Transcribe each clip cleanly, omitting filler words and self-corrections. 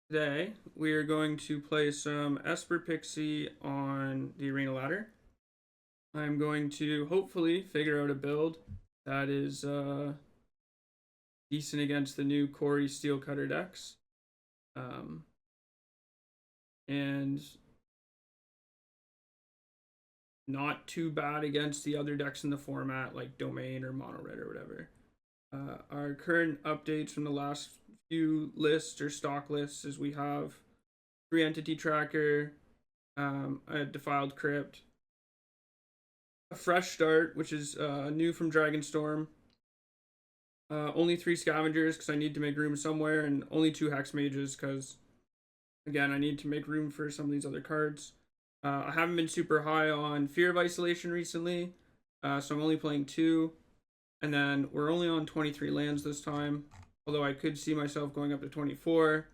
Today, we are going to play some Esper Pixie on the Arena Ladder. I'm going to hopefully figure out a build that is decent against the new Cori-Cutter decks. And not too bad against the other decks in the format, like Domain or Mono Red or whatever. Our current updates from the last few lists or stock lists is we have 3-entity tracker, a Defiled Crypt, a fresh start, which is new from Dragonstorm. Only 3 scavengers because I need to make room somewhere, and only 2 Hexmages because, again, I need to make room for some of these other cards. I haven't been super high on Fear of Isolation recently, so I'm only playing 2. And then we're only on 23 lands this time, although I could see myself going up to 24.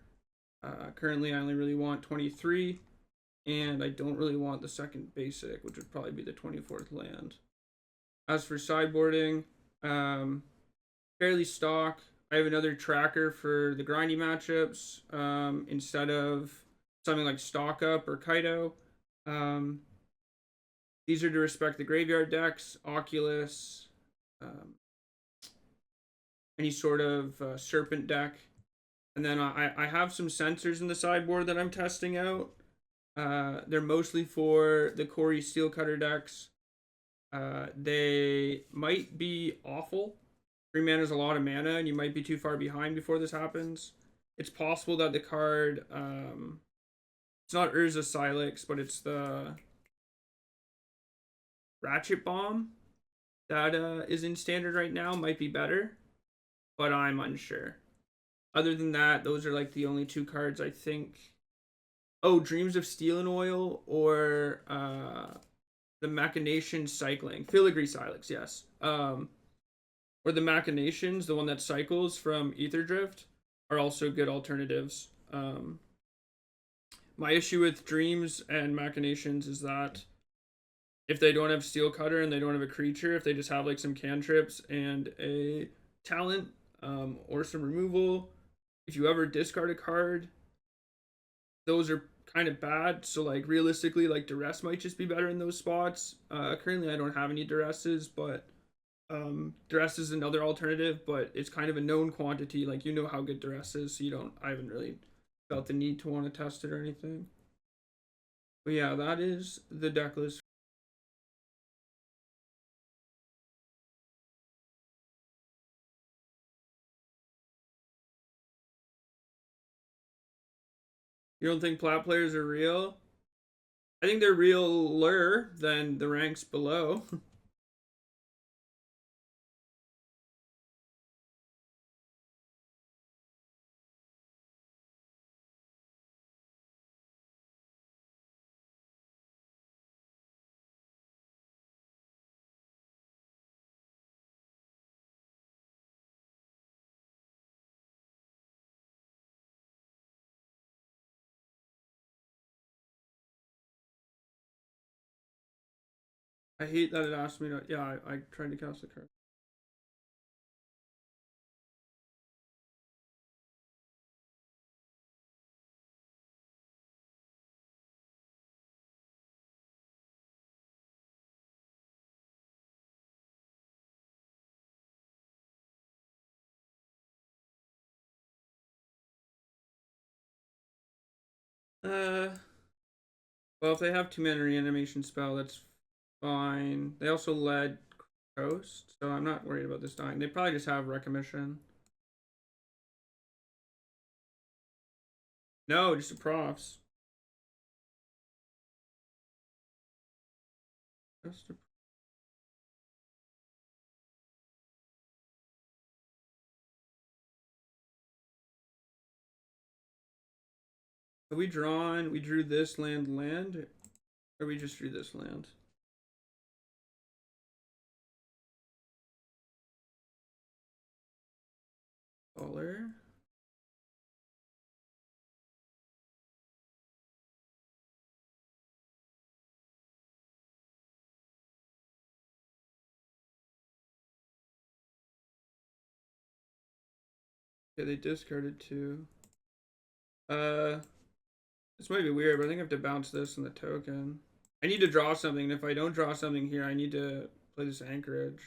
Currently, I only really want 23, and I don't really want the second basic, which would probably be the 24th land. As for sideboarding, fairly stock. I have another tracker for the grindy matchups instead of something like Stock Up or Kaido. These are to respect the graveyard decks, Oculus, any sort of serpent deck. And then I have some sensors in the sideboard that I'm testing out. They're mostly for the Cori-Cutter decks. They might be awful. 3 mana is a lot of mana, and you might be too far behind before this happens. It's possible that the card, it's not Urza Silex, but it's the Ratchet Bomb that is in standard right now. Might be better, but I'm unsure. Other than that, those are like the only 2 cards I think. Oh, Dreams of Steel and Oil or the Machination Cycling. Filigree Silex, yes. Or the Machinations, the one that cycles from Ether Drift, are also good alternatives. My issue with Dreams and Machinations is that if they don't have Steel Cutter and they don't have a creature, if they just have like some cantrips and a talent or some removal, if you ever discard a card, those are kind of bad. So like realistically, like Duress might just be better in those spots. Currently, I don't have any Duresses, but Duress is another alternative, but it's kind of a known quantity. Like, you know how good Duress is, so I haven't really felt the need to want to test it or anything. But yeah, that is the deck list. You don't think plat players are real? I think they're realer than the ranks below. I hate that it asked me to. Yeah, I tried to cast the card. Uh, well, if they have 2 mana reanimation spell, that's fine. They also led Coast, so I'm not worried about this dying. They probably just have Recommission. No, just a profs. Just a... Have we drawn? We drew this land, or we just drew this land? Color. Okay, they discarded 2. This might be weird, but I think I have to bounce this in the token. I need to draw something, and if I don't draw something here, I need to play this Anchorage.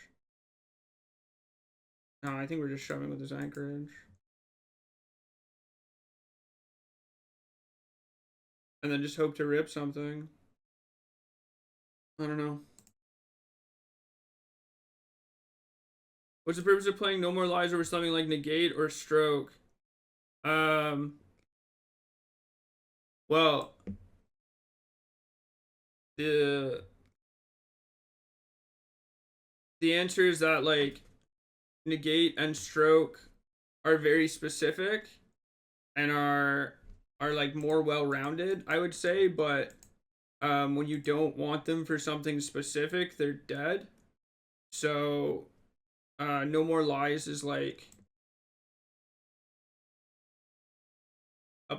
No, I think we're just shoving with this Anchorage. And then just hope to rip something. I don't know. What's the purpose of playing No More Lies over something like Negate or Stroke? Well, the answer is that like Negate and Stroke are very specific and are like more well-rounded, I would say, but when you don't want them for something specific, they're dead. So No More Lies is like a,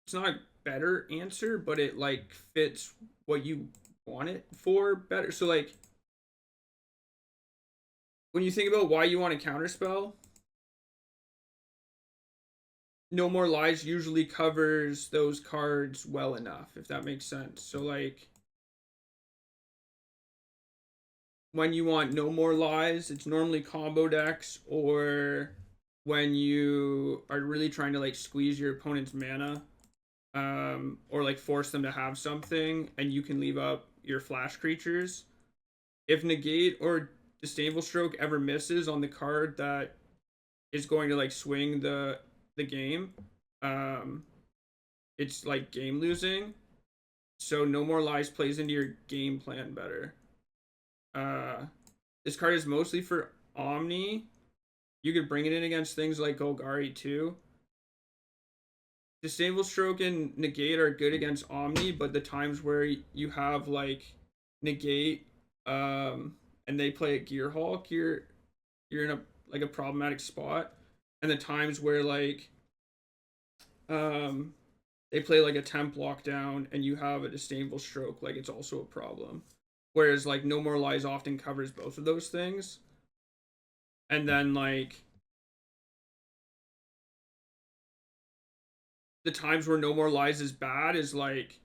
it's not a better answer, but it like fits what you want it for better. So like when you think about why you want to counterspell, No More Lies usually covers those cards well enough, if that makes sense. So like when you want No More Lies, it's normally combo decks, or when you are really trying to like squeeze your opponent's mana, or like force them to have something, and you can leave up your flash creatures. If Negate or Disdainful Stroke ever misses on the card that is going to like swing the game, it's like game losing. So No More Lies plays into your game plan better. Uh, this card is mostly for Omni. You could bring it in against things like Golgari too. Disdainful Stroke and Negate are good against Omni, but the times where you have like Negate, and they play at Gearhulk, you're in a like a problematic spot. And the times where like um they play like a temp lockdown and you have a Disdainful Stroke, like it's also a problem. Whereas like No More Lies often covers both of those things. And then like the times where No More Lies is bad is like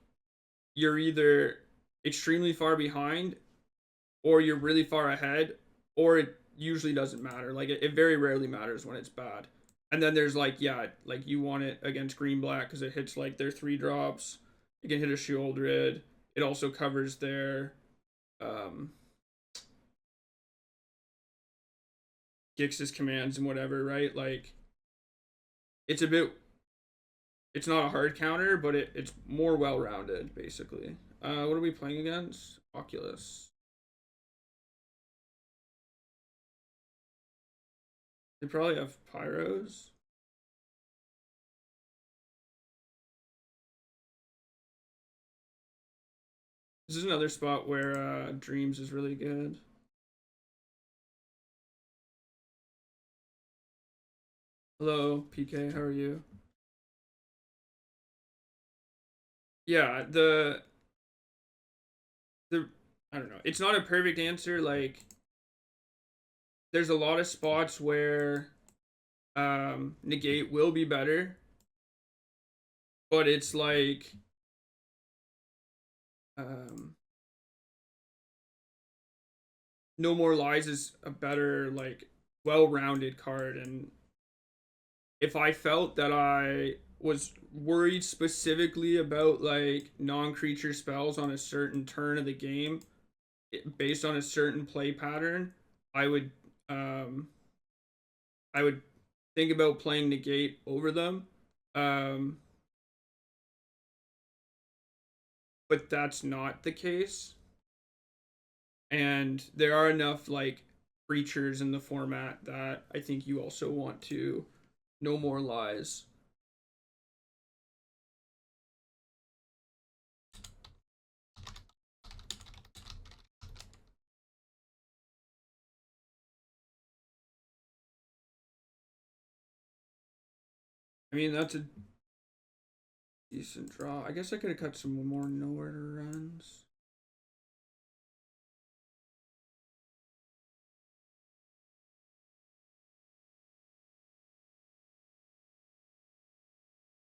you're either extremely far behind or you're really far ahead, or it usually doesn't matter. Like it very rarely matters when it's bad. And then there's like, yeah, like you want it against green black because it hits like their 3 drops. It can hit a Shieldred. It also covers their Gix's commands and whatever, right? Like it's a bit, it's not a hard counter, but it's more well rounded basically. What are we playing against? Oculus. They probably have pyros. This is another spot where Dreams is really good. Hello, PK. How are you? Yeah, the I don't know. It's not a perfect answer. Like, there's a lot of spots where Negate will be better, but it's like um, No More Lies is a better like well-rounded card, and if I felt that I was worried specifically about like non-creature spells on a certain turn of the game based on a certain play pattern, I would um I would think about playing Negate over them. Um but that's not the case. And there are enough like creatures in the format that I think you also want to No More Lies. I mean, that's a decent draw. I guess I could have cut some more nowhere to runs.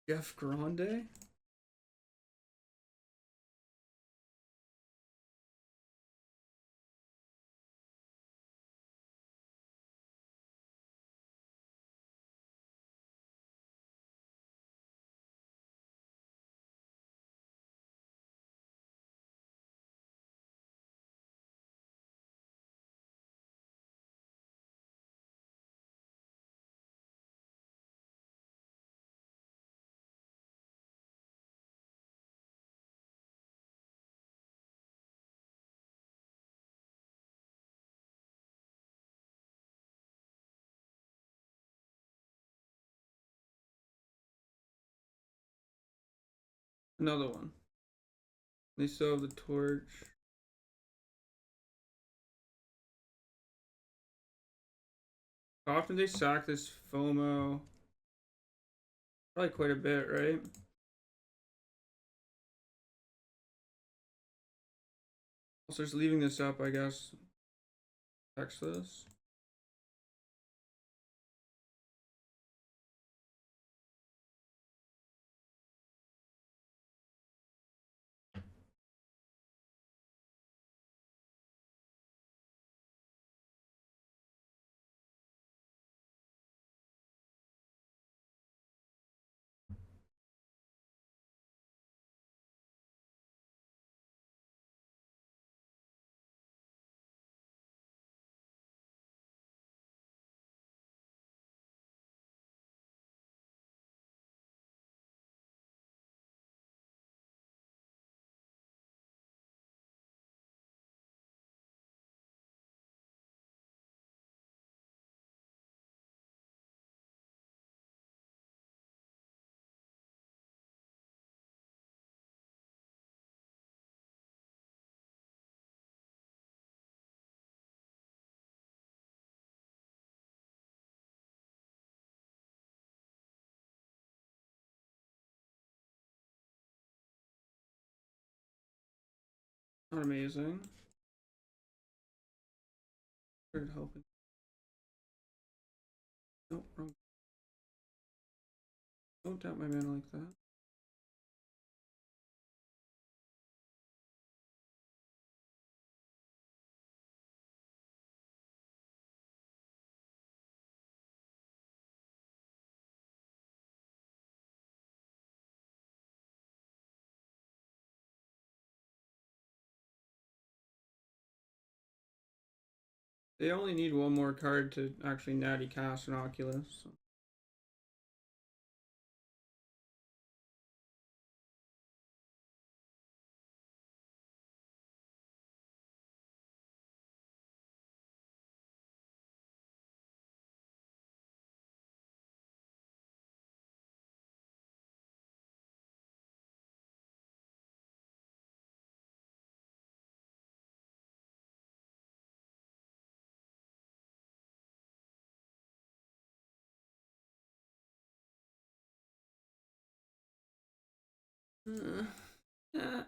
Jeff Grande? Another one. They still have the torch. How often they sack this FOMO? Probably quite a bit, right? Also, just leaving this up, I guess. Text this. Not amazing. Started helping. Nope, wrong. Don't tap my mana like that. They only need one more card to actually natty cast an Oculus. So. Yeah.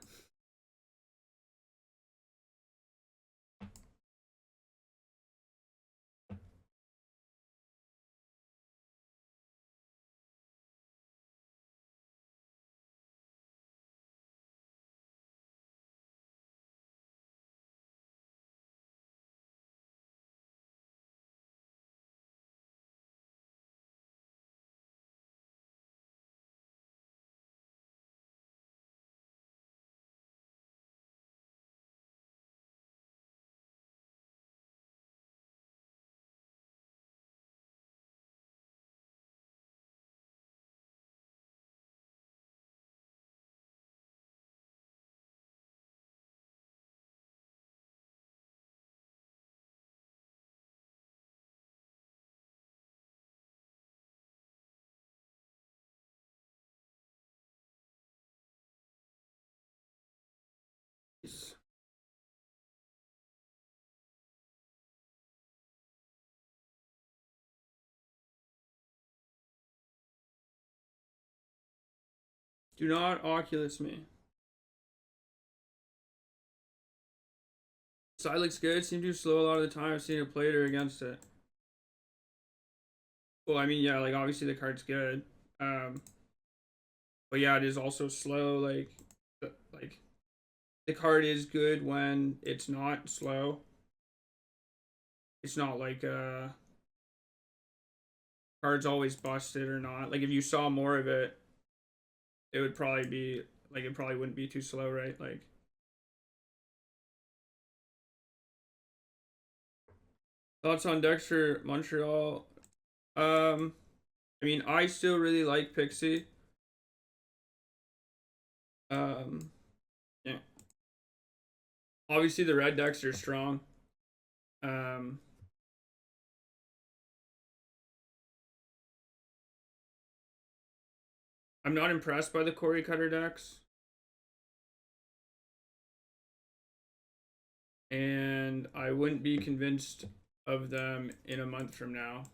Do not Oculus me. Side looks good. Seemed too slow a lot of the time. I've seen a player against it. Well, I mean, yeah, like obviously the card's good. But yeah, it is also slow. Like the card is good when it's not slow. It's not like card's always busted or not. Like if you saw more of it, it would probably be like it probably wouldn't be too slow, right? Like thoughts on decks for Montreal. I mean, I still really like Pixie. Um, yeah. Obviously, the red decks are strong. Um, I'm not impressed by the Cori-Cutter decks, and I wouldn't be convinced of them in a month from now.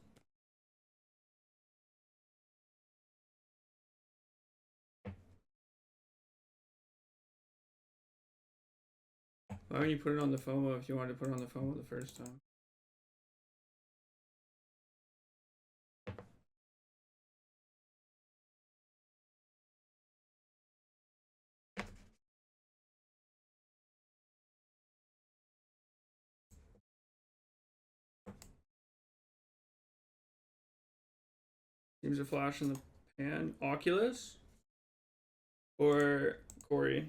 Why don't you put it on the FOMO if you wanted to put it on the FOMO the first time? Seems a flash in the pan. Oculus or Cori?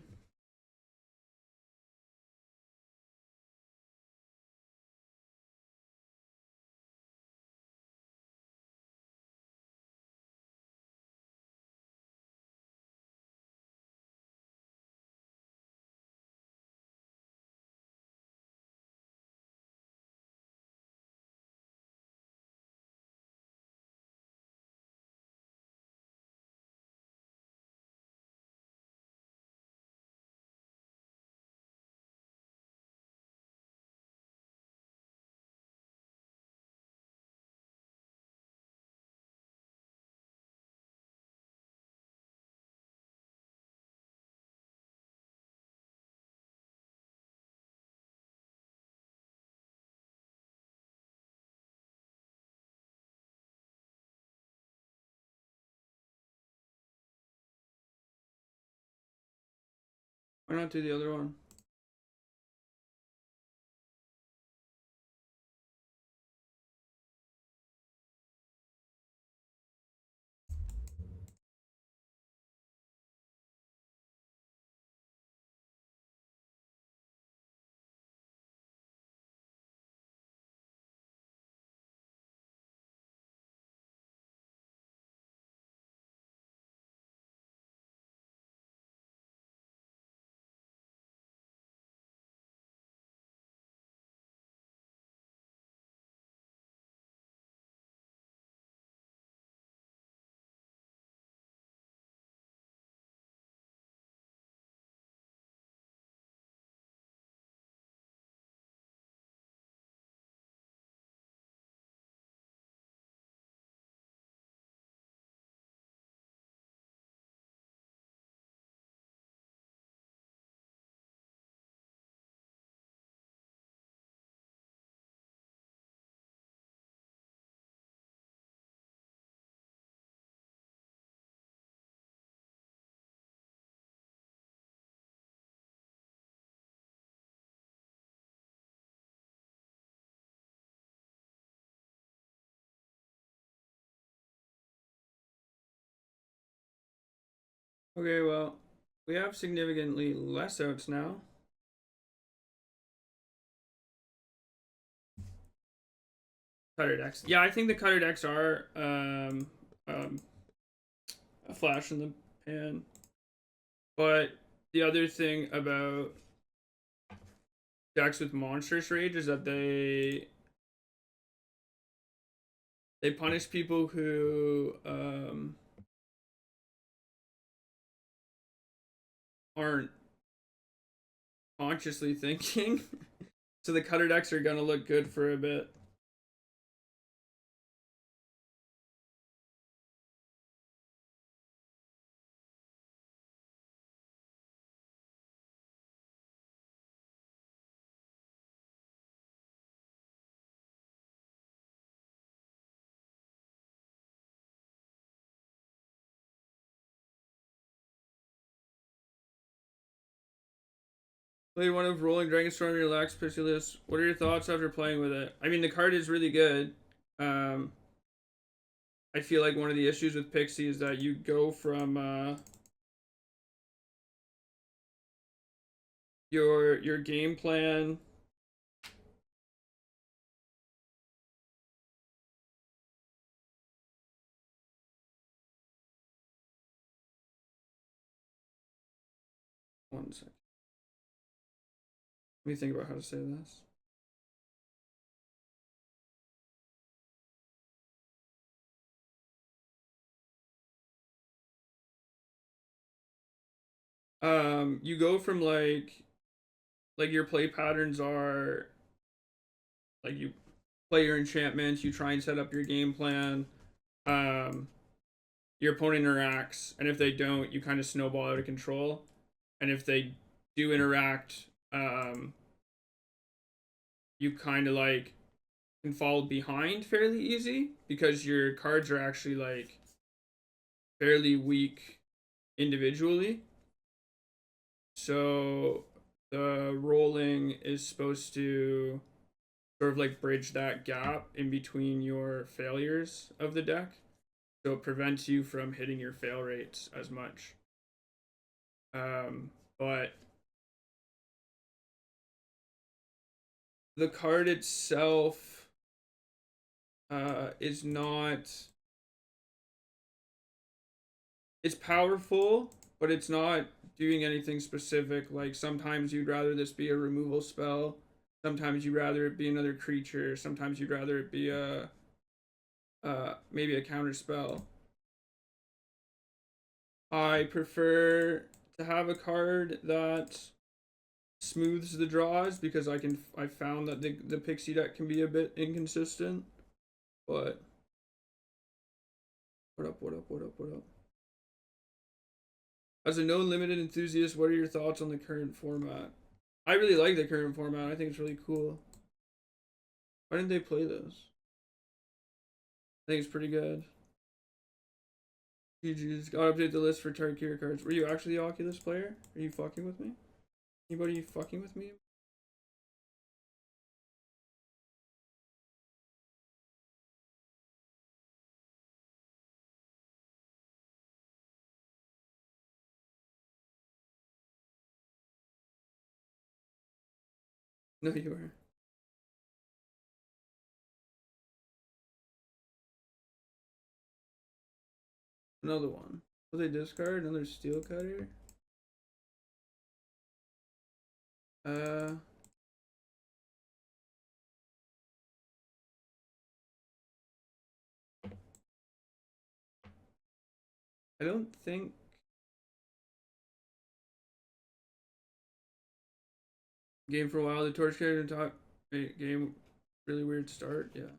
Why not do the other one? Okay, well, we have significantly less outs now. Cutter decks. Yeah, I think the cutter decks are a flash in the pan. But the other thing about decks with monstrous rage is that they punish people who aren't consciously thinking. So the cutter decks are gonna look good for a bit. Played one of Roiling Dragonstorm in your Lax Pixie list. What are your thoughts after playing with it? I mean, the card is really good. I feel like one of the issues with Pixie is that you go from your game plan. One second. Let me think about how to say this. You go from like your play patterns are like you play your enchantments, you try and set up your game plan. Um, your opponent interacts, and if they don't, you kind of snowball out of control. And if they do interact, you kind of like can fall behind fairly easy because your cards are actually like fairly weak individually. So the rolling is supposed to sort of like bridge that gap in between your failures of the deck. So it prevents you from hitting your fail rates as much. But the card itself is not. It's powerful, but it's not doing anything specific. Like sometimes you'd rather this be a removal spell. Sometimes you'd rather it be another creature. Sometimes you'd rather it be a maybe a counter spell. I prefer to have a card that smooths the draws because I found that the Pixie deck can be a bit inconsistent. But what up, what up, what up, what up? As a known limited enthusiast, what are your thoughts on the current format? I really like the current format. I think it's really cool. Why didn't they play this? I think it's pretty good. GG's. Gotta update the list for Tarkir cards. Were you actually the Oculus player? Are you fucking with me? Anybody fucking with me? No, you were. Another one. Will they discard another Steel Cutter? Uh. I don't think. Game for a while. The Torch Carrier top game. Really weird start. Yeah.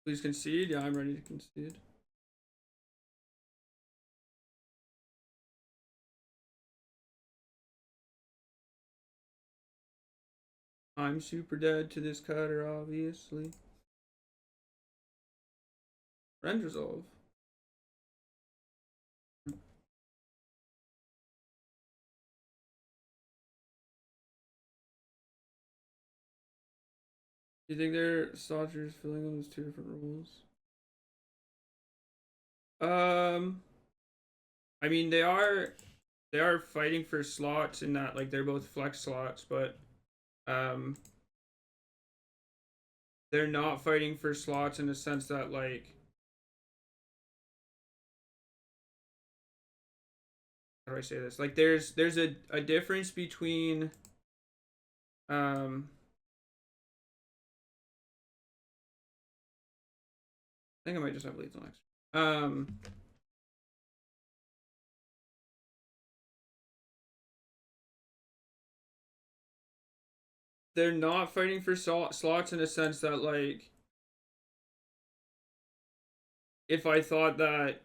Please concede. Yeah, I'm ready to concede. I'm super dead to this cutter, obviously. Rend resolve. Do you think they're Saucers filling in those two different roles? I mean they are fighting for slots in that like they're both flex slots, but they're not fighting for slots in the sense that like how do I say this? Like there's a difference between I think I might just have lethal next. They're not fighting for slots in a sense that like if I thought that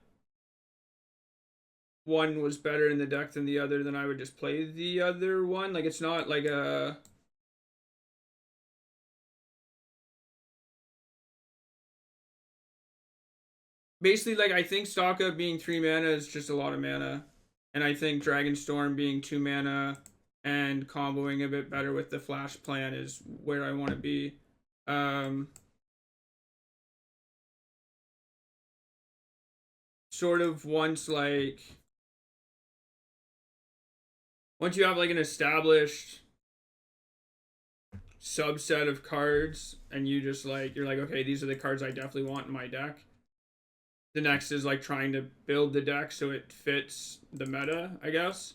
one was better in the deck than the other, then I would just play the other one. Like it's not like a basically like I think Stalka being 3 mana is just a lot of mana, and I think Dragonstorm being 2 mana and comboing a bit better with the flash plan is where I want to be. Sort of once you have like an established subset of cards and you just like you're like, okay, these are the cards I definitely want in my deck. The next is like trying to build the deck so it fits the meta, I guess.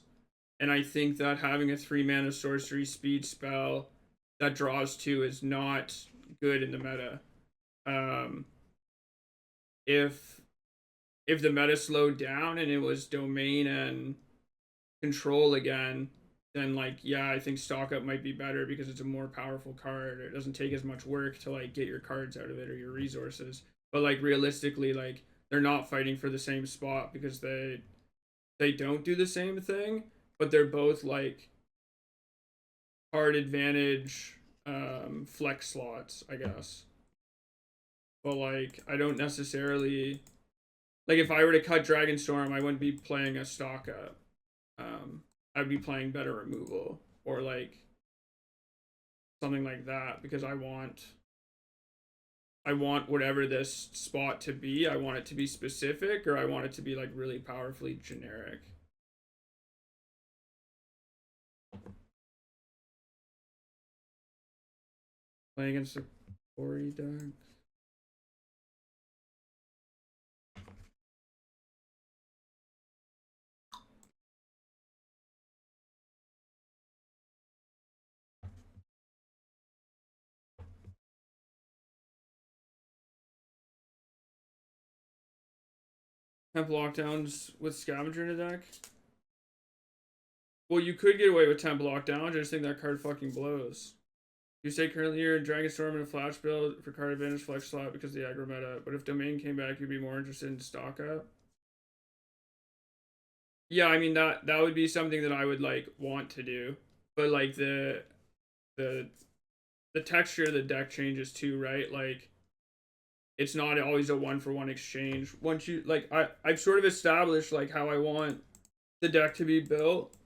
And I think that having a 3-mana sorcery speed spell that draws 2 is not good in the meta. If the meta slowed down and it was domain and control again, then like yeah, I think stock up might be better because it's a more powerful card. It doesn't take as much work to like get your cards out of it or your resources. But like realistically, like they're not fighting for the same spot because they don't do the same thing, but they're both like card advantage flex slots, I guess. But like I don't necessarily like if I were to cut Dragonstorm, I wouldn't be playing a stock up. I'd be playing better removal or like something like that because I want whatever this spot to be. I want it to be specific or I want it to be like really powerfully generic. Playing against the Ori deck. Temp lockdowns with Scavenger in the deck. Well, you could get away with Temp lockdown. I just think that card fucking blows. You say currently you're in Dragonstorm in a flash build for card advantage flex slot because of the aggro meta, but if domain came back, you'd be more interested in stock up. Yeah, I mean that would be something that I would like want to do, but like the texture of the deck changes too, right? Like it's not always a 1-for-1 exchange. Once you like, I've sort of established like how I want the deck to be built,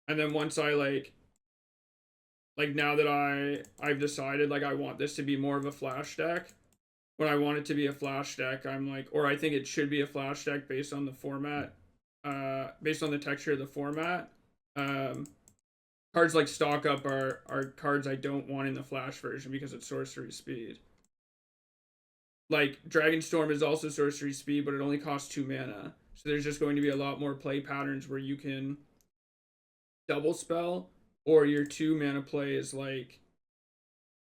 and then once I like now that I've decided like I want this to be more of a flash deck. When I want it to be a flash deck, I'm like, or I think it should be a flash deck based on the format, based on the texture of the format. Um, Cards like stock up are cards I don't want in the flash version because it's sorcery speed. Like Dragonstorm is also sorcery speed, but it only costs 2 mana. So there's just going to be a lot more play patterns where you can double spell, or your 2 mana play is like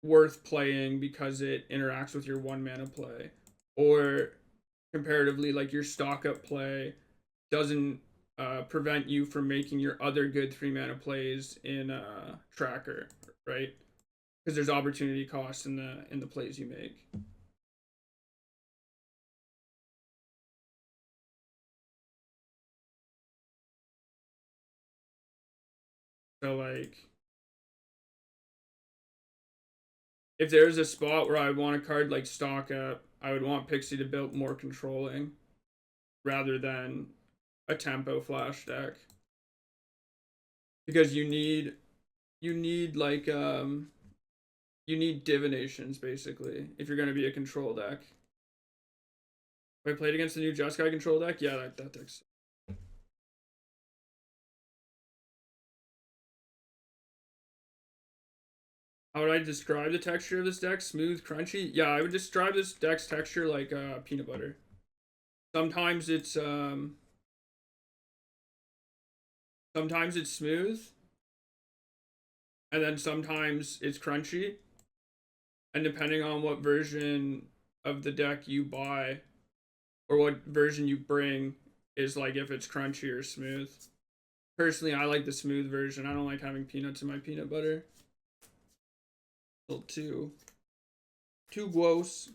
worth playing because it interacts with your 1 mana play. Or comparatively, like your stock up play doesn't prevent you from making your other good 3 mana plays in tracker, right? Because there's opportunity costs in the plays you make. So like if there's a spot where I want a card like stock up, I would want Pixie to build more controlling rather than a tempo flash deck. Because you need like you need divinations basically if you're gonna be a control deck. If I played against the new Jeskai control deck, yeah, that deck's. How would I describe the texture of this deck? Smooth, crunchy? Yeah, I would describe this deck's texture like peanut butter. Sometimes it's smooth, and then sometimes it's crunchy. And depending on what version of the deck you buy or what version you bring is like if it's crunchy or smooth. Personally, I like the smooth version. I don't like having peanuts in my peanut butter. A little too gross.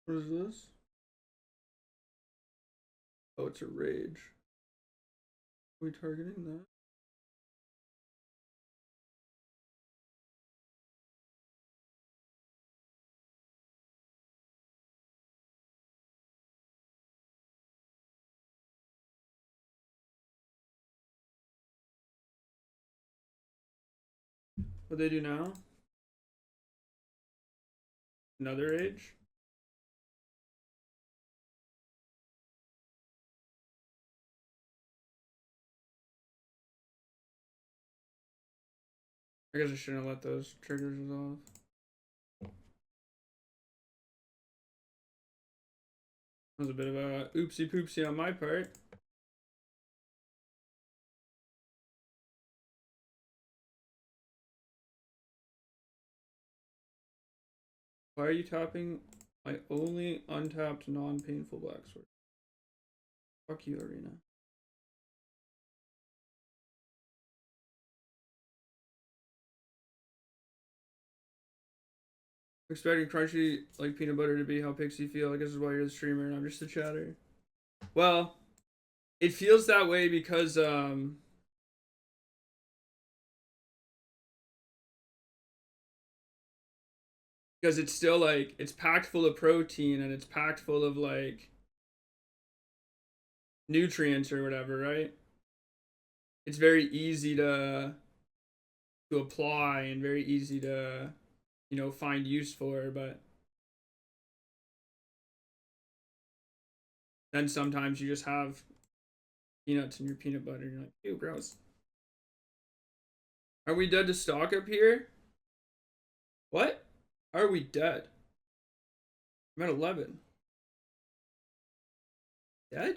What is this? Oh, it's a rage. Are we targeting that? What they do now? Another rage? I guess I shouldn't have let those triggers resolve. That was a bit of a oopsie poopsie on my part. Why are you tapping my only untapped non-painful black sword? Fuck you, Arena. Expecting crunchy like peanut butter to be how Pixie feel. I guess is why you're the streamer and I'm just the chatter. Well, it feels that way because it's still like it's packed full of protein and it's packed full of like nutrients or whatever, right? It's very easy to apply and very easy to find use for, but then sometimes you just have peanuts in your peanut butter and you're like, ew, gross. Are we dead to stock up here? What? Are we dead? I'm at 11. Dead?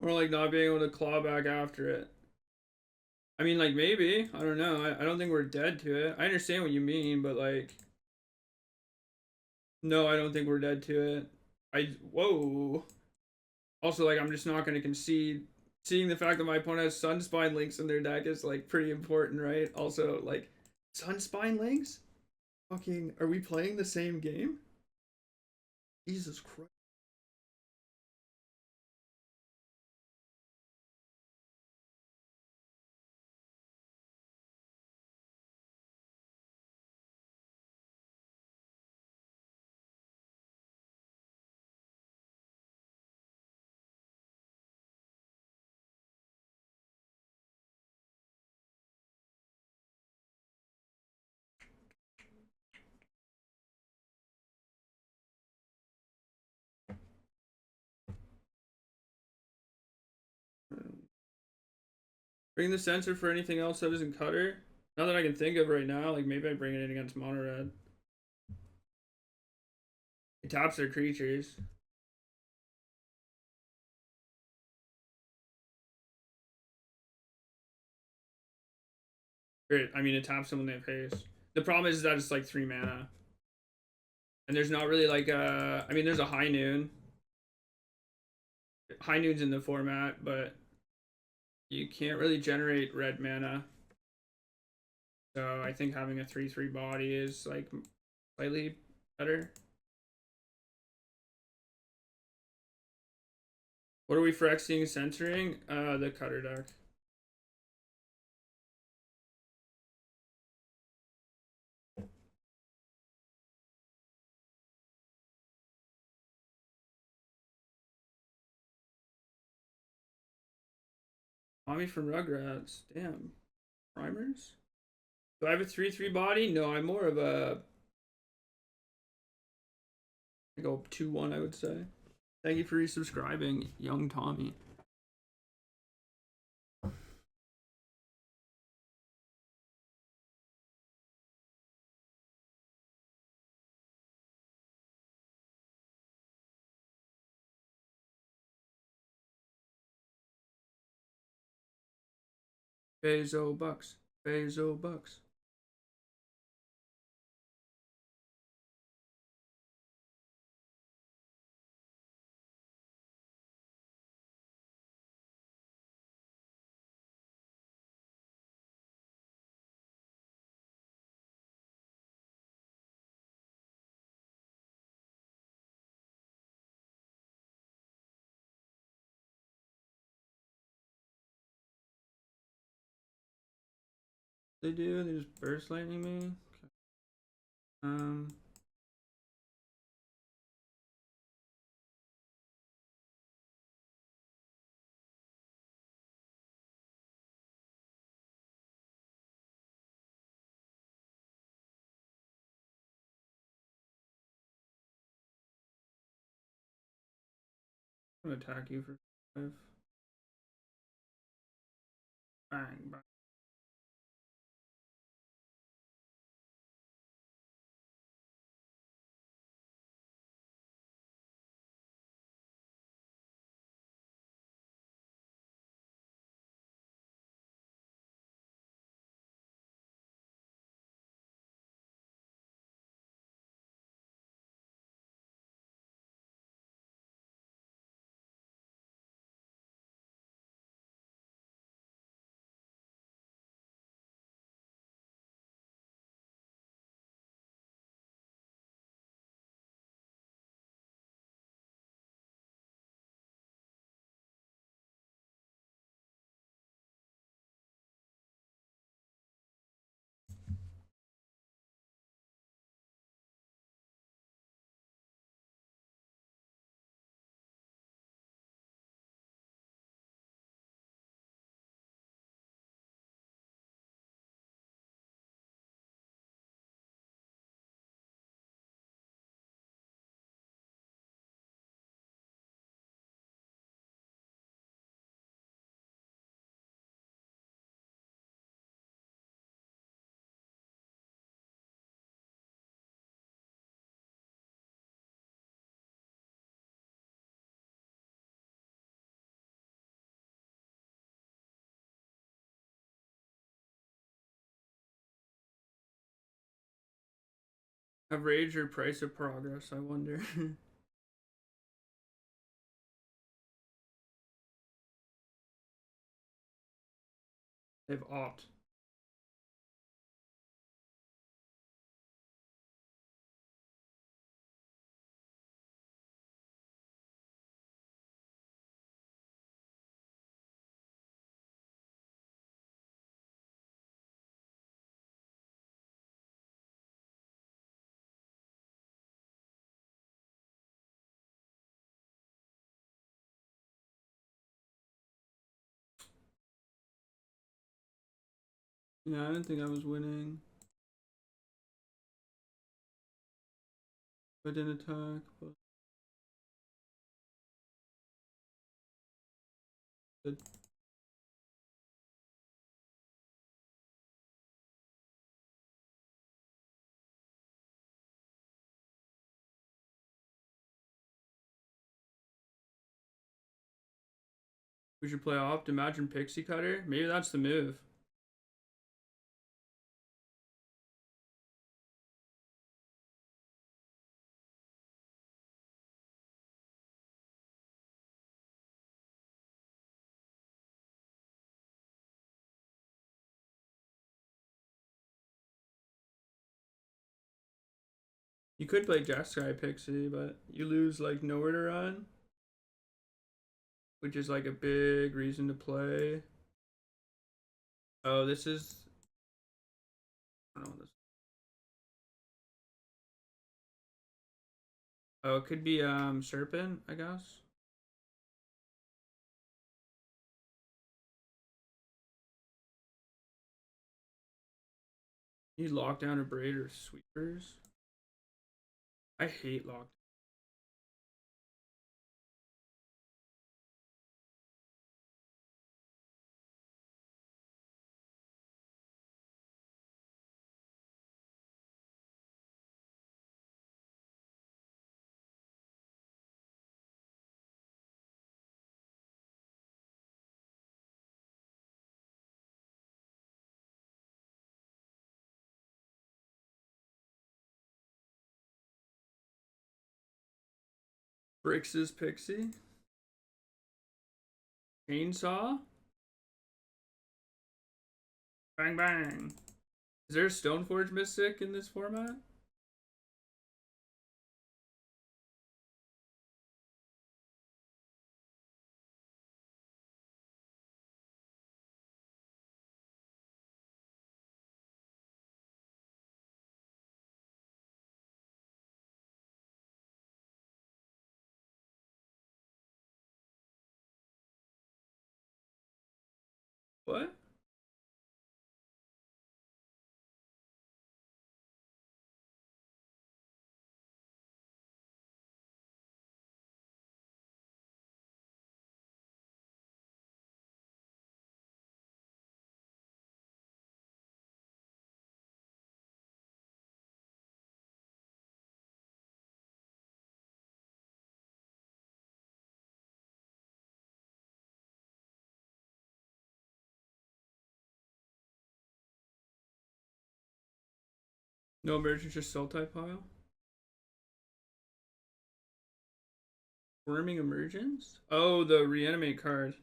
Or like not being able to claw back after it. I mean, like maybe. I don't know. I don't think we're dead to it. I understand what you mean, but like, no, I don't think we're dead to it. Whoa. Also, like, I'm just not going to concede. Seeing the fact that my opponent has Sunspine Links in their deck is like pretty important, right? Also, like, Sunspine Links? Fucking, are we playing the same game? Jesus Christ. Bring the sensor for anything else that isn't Cutter? Not that I can think of right now. Like, maybe I bring it in against Mono Red. It taps their creatures. Great. I mean, it taps them when they have haste. The problem is that it's like 3 mana. And there's not really like a... I mean, there's a High Noon. High Noon's in the format, but you can't really generate red mana. So I think having a 3/3 body is like slightly better. What are we Phyrexian censoring? The Cutter deck. Tommy from Rugrats. Damn. Primers? Do I have a 3/3 body? No, I'm more of a. I go 2/1, I would say. Thank you for resubscribing, young Tommy. Bezo bucks. Bezo bucks. They do. They just burst lightning me. Okay. I'm gonna attack you for 5. Bang, bang. Have rage or price of progress, I wonder. They've opt. Yeah, I didn't think I was winning. I didn't attack, but good. We should play opt. Imagine Pixie Cutter. Maybe that's the move. You could play Jeskai Pixie, but you lose like nowhere to run, which is like a big reason to play. Oh, this is. I don't know what this. Oh, it could be Serpent, I guess. You need lockdown or braid or sweepers. I hate lockdown. Brix's Pixie. Chainsaw. Bang bang. Is there a Stoneforge Mystic in this format? What? No emergence, just Sultai pile. Worming Emergence? Oh, the reanimate card.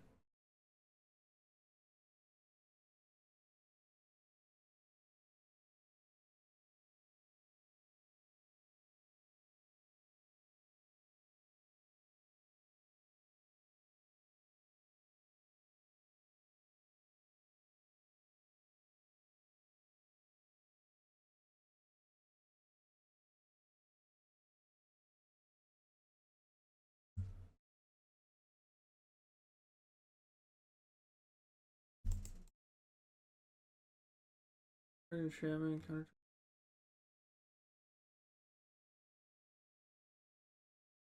Enchantment counter.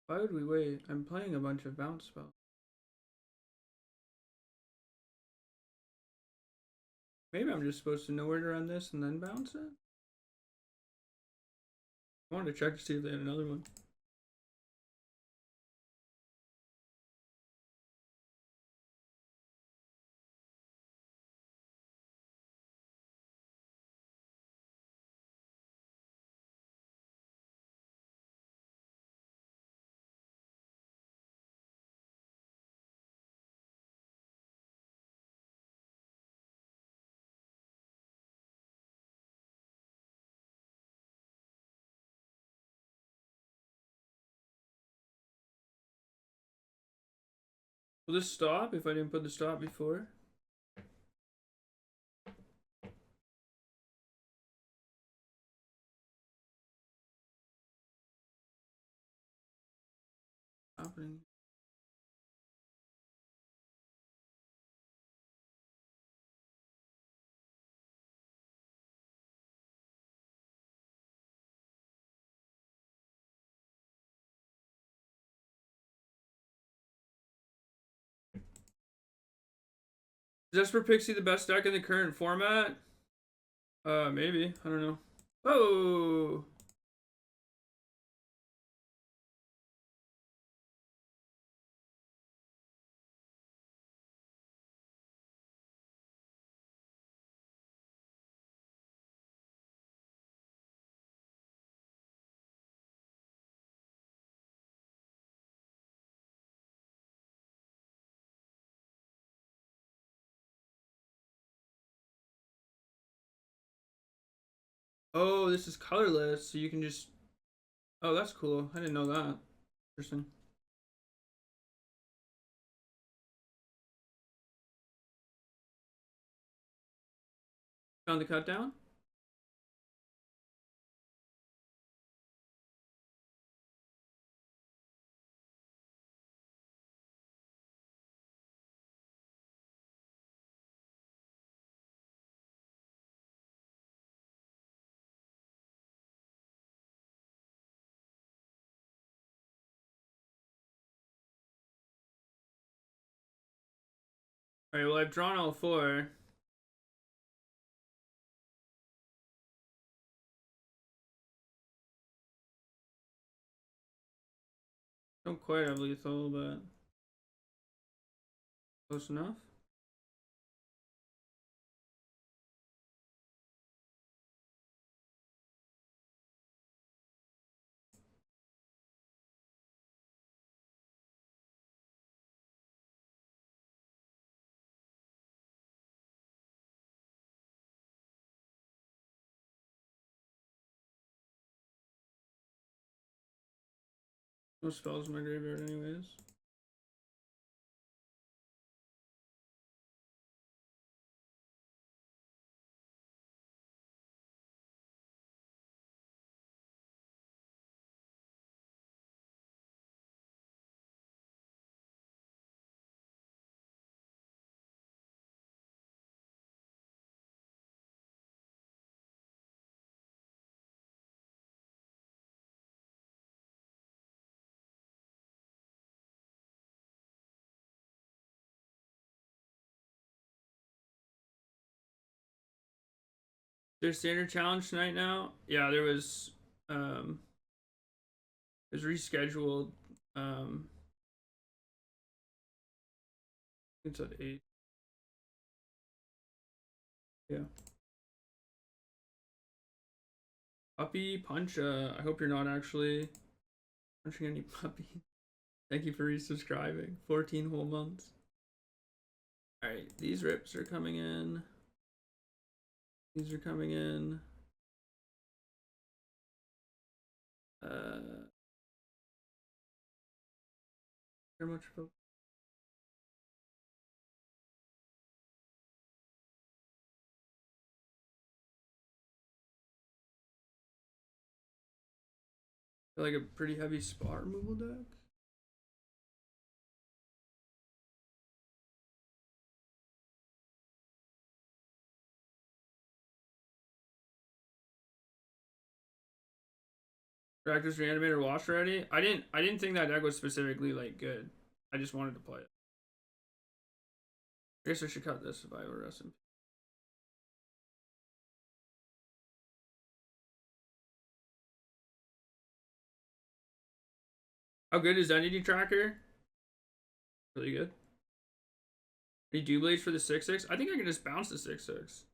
Why would we wait? I'm playing a bunch of bounce spells. Maybe I'm just supposed to know where to run this and then bounce it? I wanted to check to see if they had another one. Will this stop if I didn't put the stop before? Happening. Is Esper Pixie the best deck in the current format? Maybe. I don't know. Oh! Oh, this is colorless, so you can just... Oh, that's cool. I didn't know that. Interesting. Found the cut down? Alright, well, I've drawn all 4. Don't quite have lethal, but close enough. No spells in my graveyard anyways. There's standard challenge tonight now. Yeah, there was it was rescheduled. It's at 8. Yeah. Puppy punch. I hope you're not actually punching any puppy. Thank you for resubscribing. 14 whole months. Alright, these rips are coming in. These are coming in. Very much about. Like a pretty heavy spot removal deck. Practice Reanimator watched already. I didn't think that deck was specifically like good. I just wanted to play it. I guess I should cut this if I were wrestling. How good is Entity Tracker? Really good. Any Dew Blades for the 6/6? I think I can just bounce the 6/6.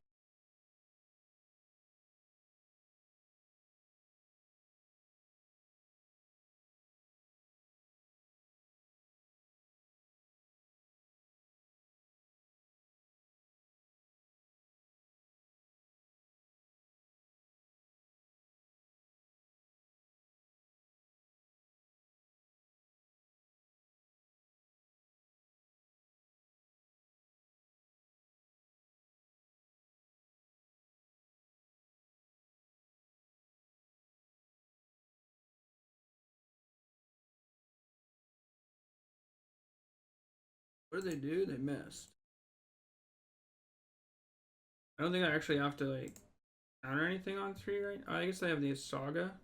What did they do? They missed. I don't think I actually have to like counter anything on 3 right now. I guess they have the Saga.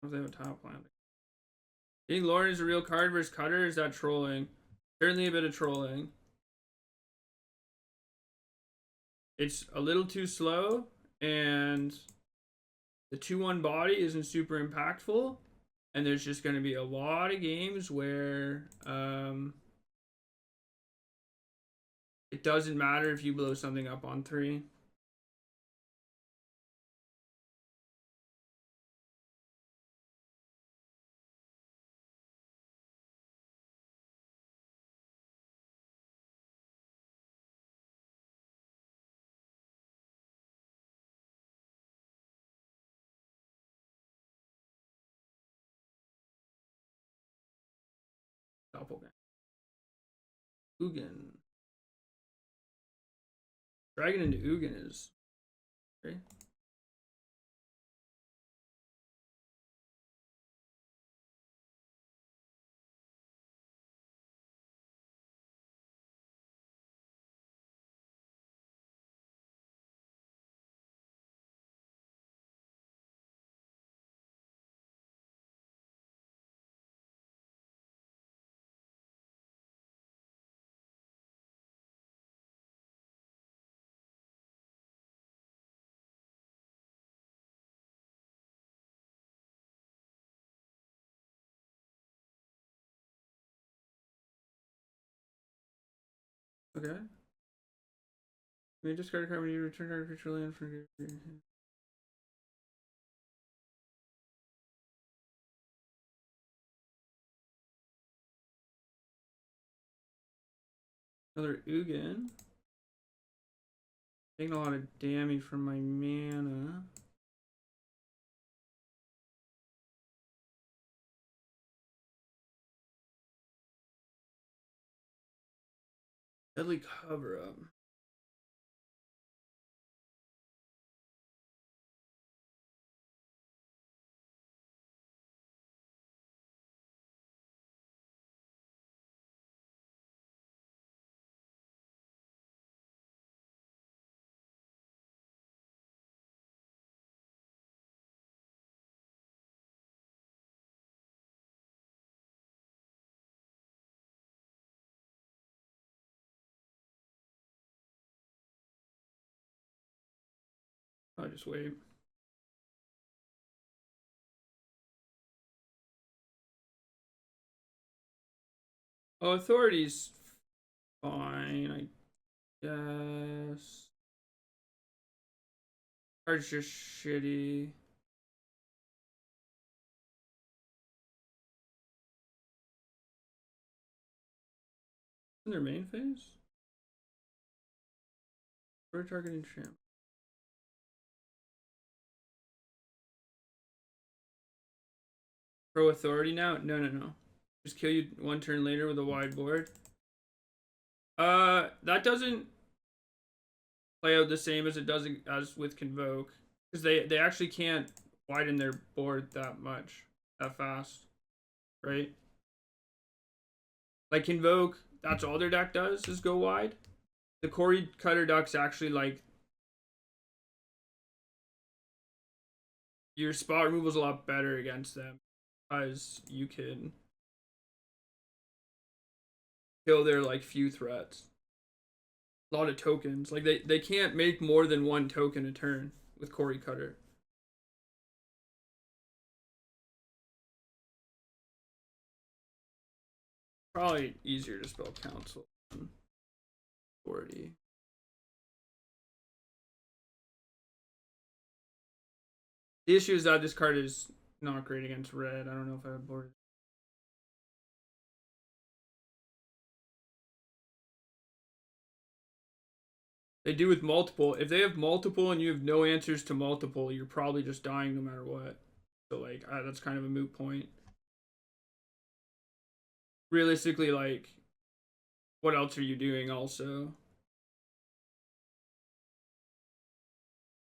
If they have a top land. Being Lauren is a real card versus Cutter. Is that trolling? Certainly a bit of trolling. It's a little too slow, and the 2/1 body isn't super impactful. And there's just going to be a lot of games where it doesn't matter if you blow something up on 3. Doppelganger. Ugin. Dragon into Ugin is okay. Okay. You may discard a card when you return target creature land from your. Another Ugin. Taking a lot of damage from my mana. Deadly Cover Up. I'll just wait. Oh, Authority's fine, I guess. Card's just shitty. In their main phase? We're targeting champ. Pro Authority now? No. Just kill you one turn later with a wide board. That doesn't play out the same as it does as with Convoke. Because they actually can't widen their board that much, that fast. Right? Like Convoke, that's all their deck does is go wide. The Cori-Cutter deck's actually like your spot removal's a lot better against them, because you can kill their like few threats. A lot of tokens. Like they can't make more than one token a turn with Cori-Cutter. Probably easier to spell Council than 40. The issue is that this card is not great against red. I don't know if I would board it. They do with multiple. If they have multiple and you have no answers to multiple, you're probably just dying no matter what. So like that's kind of a moot point. Realistically, like, what else are you doing also?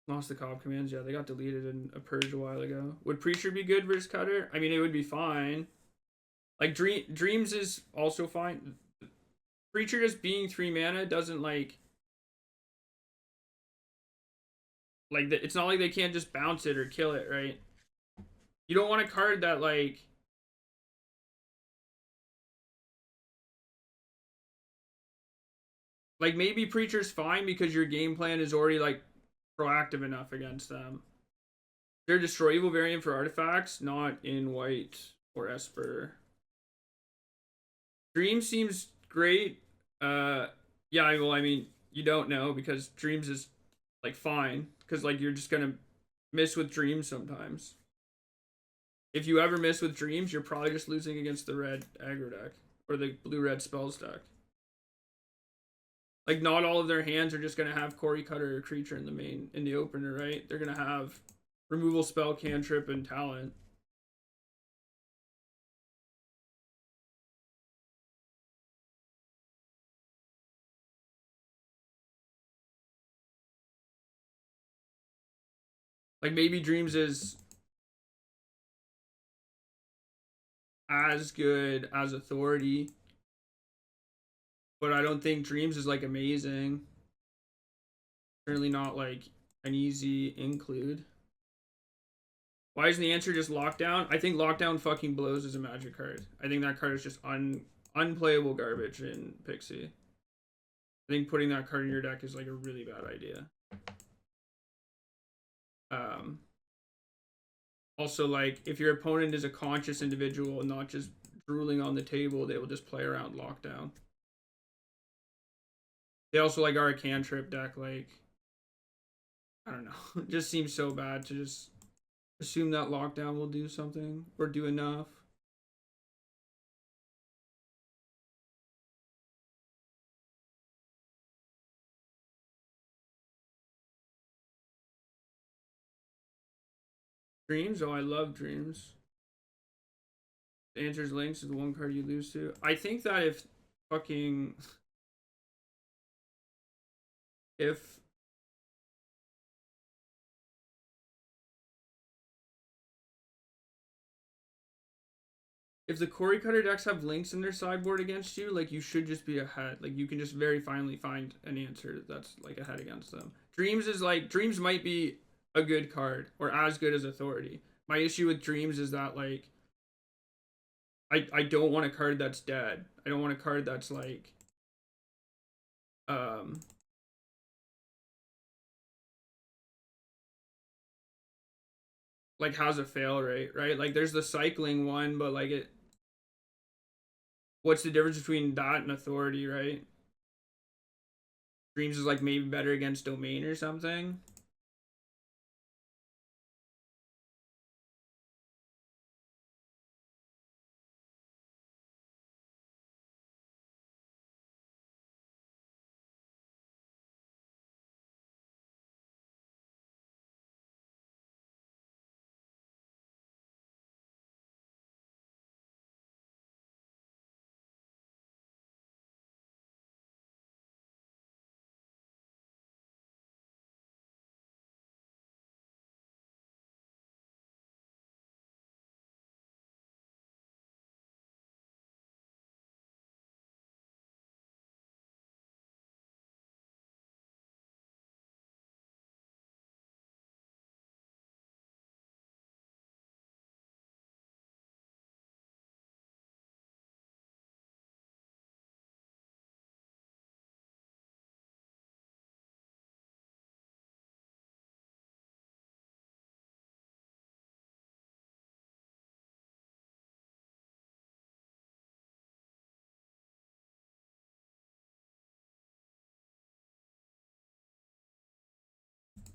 Lost the Cobb commands. Yeah, they got deleted in a purge a while ago. Would Preacher be good versus Cutter? I mean, it would be fine. Like Dreams is also fine. Preacher just being 3 mana doesn't like it's not like they can't just bounce it or kill it, right? You don't want a card that like maybe Preacher's fine because your game plan is already like proactive enough against them. They're destroy evil variant for artifacts, not in white or Esper. Dream seems great. Yeah, well, I mean, you don't know because Dreams is like fine because like you're just gonna miss with Dreams sometimes. If you ever miss with Dreams, you're probably just losing against the red aggro deck or the blue-red spells deck. Like not all of their hands are just gonna have Cori-Cutter or creature in the opener, right? They're gonna have removal spell, cantrip, and talent. Like maybe Dreams is as good as Authority, but I don't think Dreams is like amazing. Certainly not like an easy include. Why isn't the answer just Lockdown? I think Lockdown fucking blows as a Magic card. I think that card is just unplayable garbage in Pixie. I think putting that card in your deck is like a really bad idea. Also, like, if your opponent is a conscious individual and not just drooling on the table, they will just play around Lockdown. They also like are a cantrip deck. Like, I don't know. It just seems so bad to just assume that lockdown will do something or do enough. Dreams? Oh, I love dreams. Answers links is the one card you lose to. I think that if fucking if the Cori-Cutter decks have links in their sideboard against you, like you should just be ahead. Like you can just very finally find an answer that's like ahead against them. Dreams is like dreams might be a good card or as good as authority. My issue with dreams is that like I don't want a card that's dead. I don't want a card that's um like has a fail rate, right? Like there's the cycling one, but like it what's the difference between that and authority, right? Dreams is like maybe better against domain or something.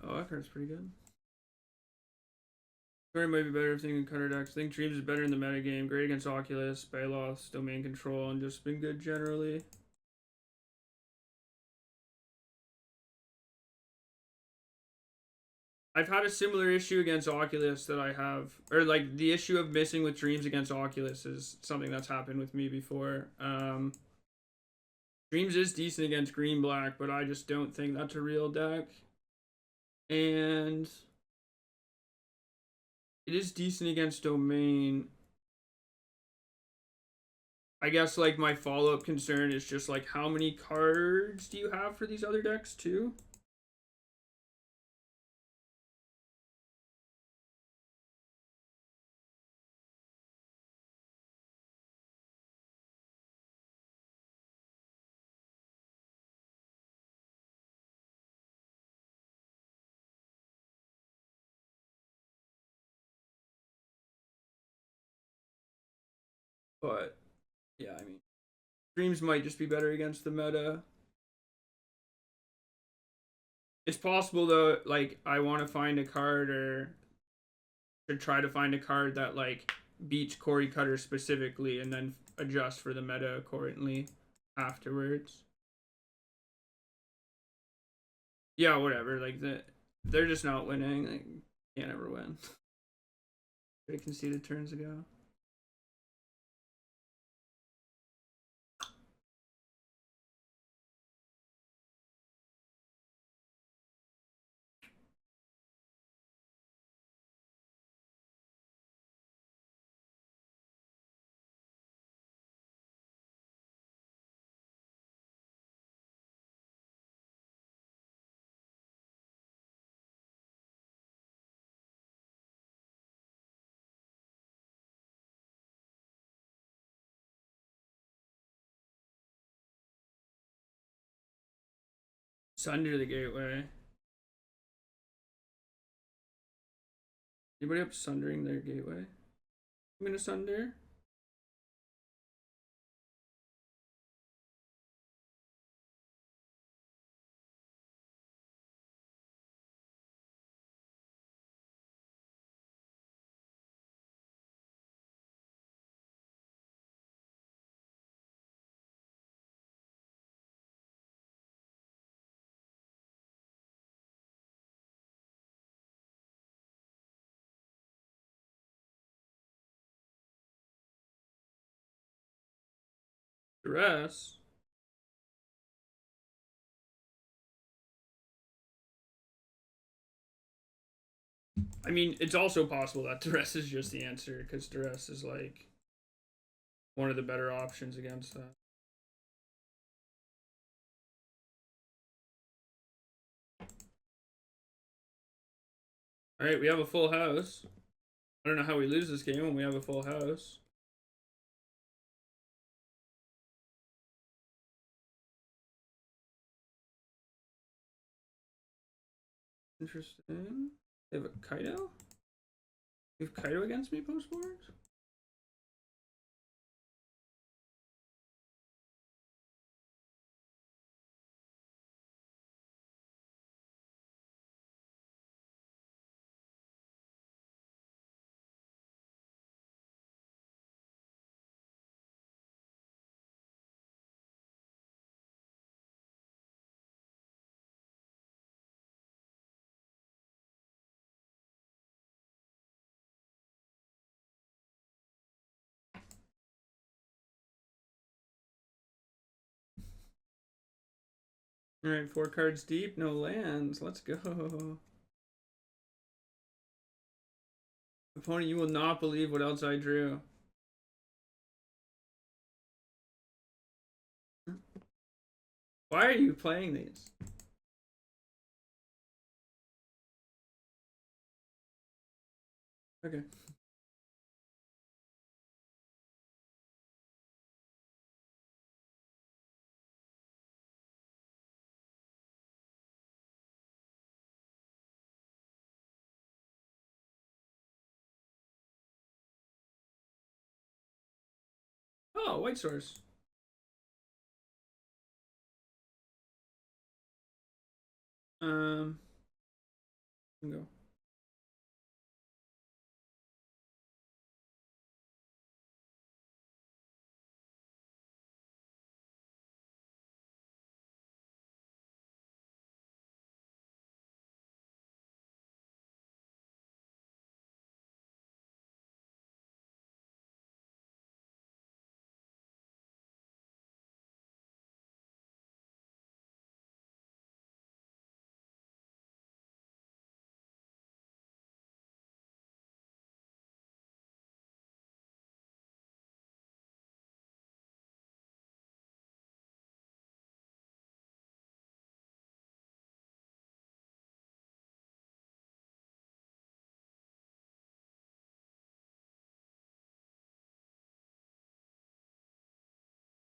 Oh, that card's pretty good. Story might be better if thinking Cutter decks. I think Dreams is better in the metagame. Great against Oculus, Balos, domain control, and just been good generally. I've had a similar issue against Oculus that I have, or like the issue of missing with Dreams against Oculus is something that's happened with me before. Dreams is decent against green black, but I just don't think that's a real deck. And it is decent against domain. I guess like my follow-up concern is just like how many cards do you have for these other decks too? But yeah, I mean, Dreams might just be better against the meta. It's possible though, like I want to find a card or to try to find a card that like beats Cori-Cutter specifically and then adjust for the meta accordingly afterwards. Yeah, whatever. Like they're just not winning. Like can't ever win. They conceded turns ago. Sunder the gateway. Anybody up sundering their gateway? I'm gonna sunder. Duress. I mean, it's also possible that Duress is just the answer, because Duress is like one of the better options against that. Alright, we have a full house. I don't know how we lose this game when we have a full house. Interesting. They have a Kaido? You have Kaido against me post-board? Alright, 4 cards deep, no lands. Let's go. Opponent, you will not believe what else I drew. Why are you playing these? Okay. Oh, white source. Go.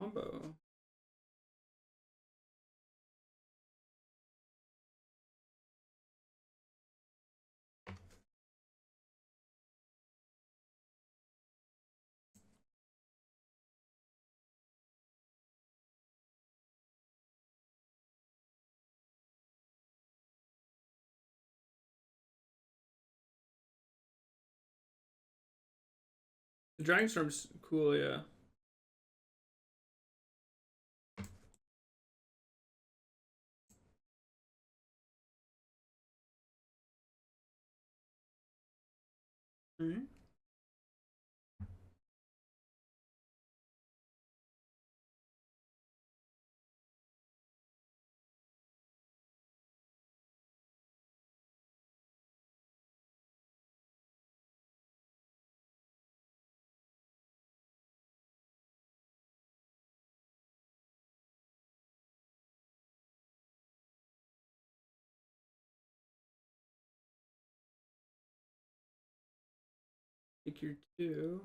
Combo. The Dragonstorm's cool, yeah. Alright. Take your 2.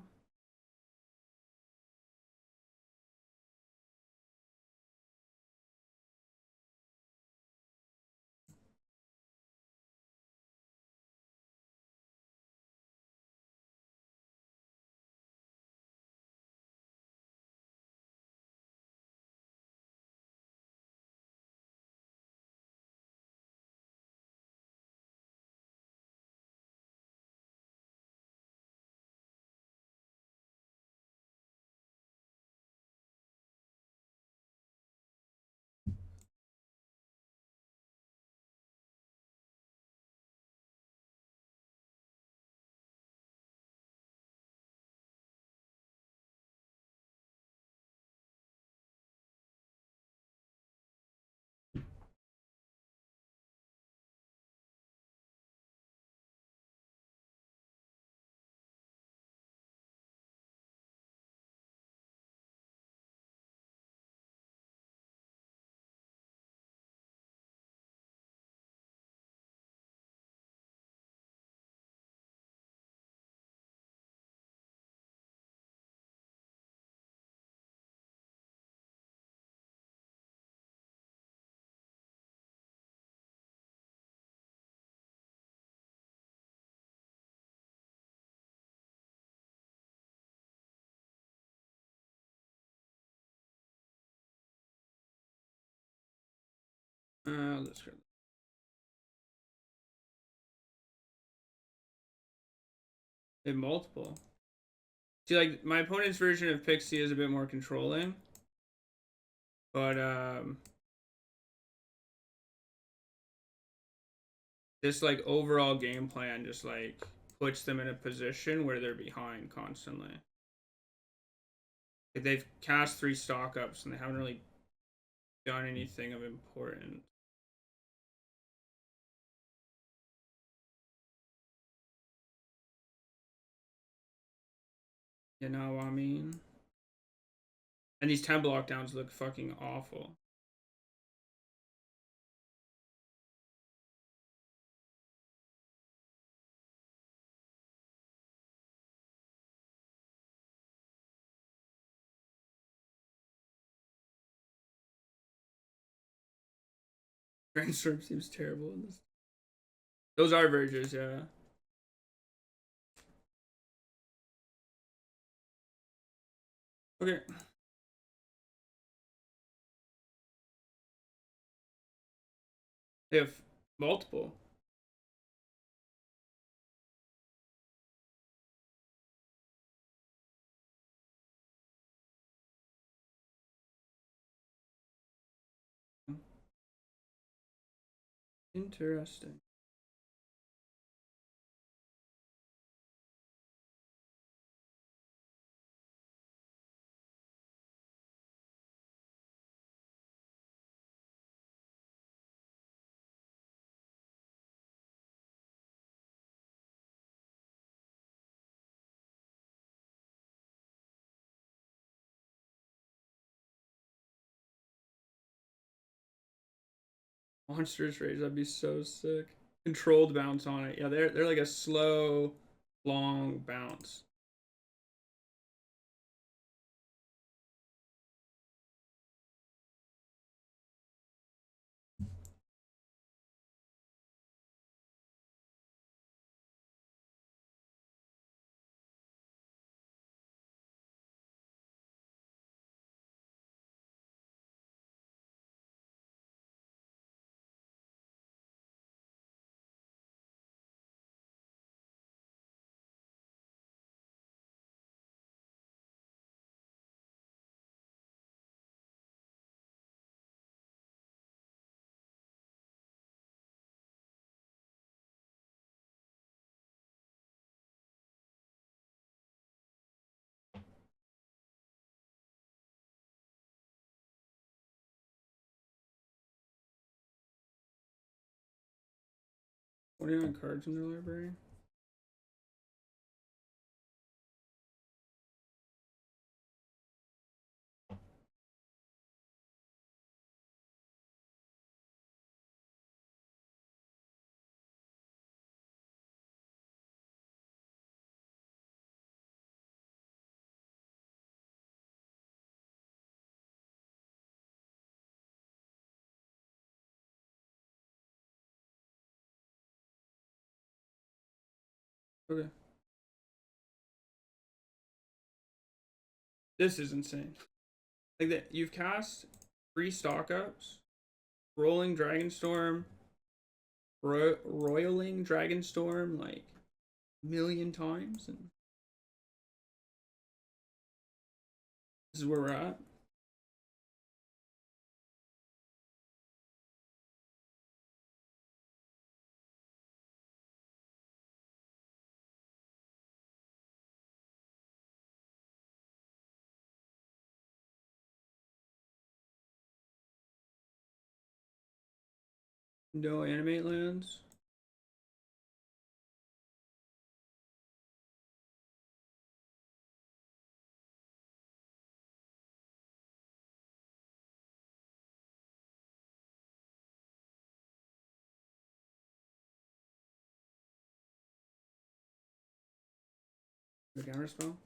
Let's go. They have multiple. See, like, my opponent's version of Pixie is a bit more controlling. But, this, like, overall game plan just, like, puts them in a position where they're behind constantly. Like, they've cast 3 stock ups and they haven't really done anything of importance. You know what I mean? And these 10 block downs look fucking awful. Brainstorm seems terrible in this. Those are verges, yeah. Okay. They have multiple. Interesting. Monsters Rage, that'd be so sick. Controlled bounce on it. Yeah, they're like a slow, long bounce. What do you want cards in their library? Okay. This is insane. Like that, you've cast 3 stock ups, Rolling Dragonstorm, Roiling Dragonstorm, like a million times, and this is where we're at. No animate lands. The counter spell.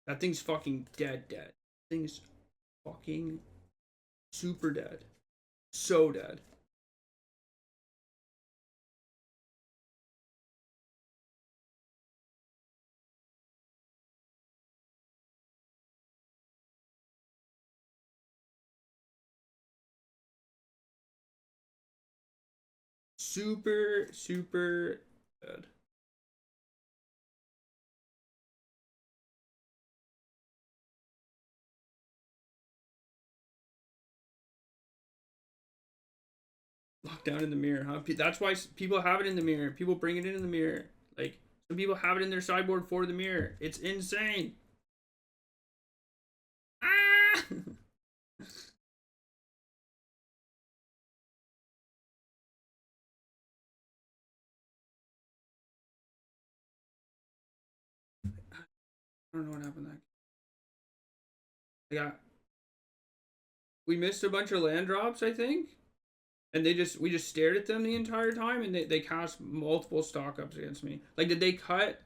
That thing's fucking dead. That thing's fucking super dead. So dead. super, super good. Locked down in the mirror, huh? That's why people have it in the mirror. People bring it in the mirror. Like, some people have it in their sideboard for the mirror. It's insane. Ah! I don't know what happened that. We missed a bunch of land drops, I think, and we just stared at them the entire time, and they cast multiple stock ups against me. Like, did they cut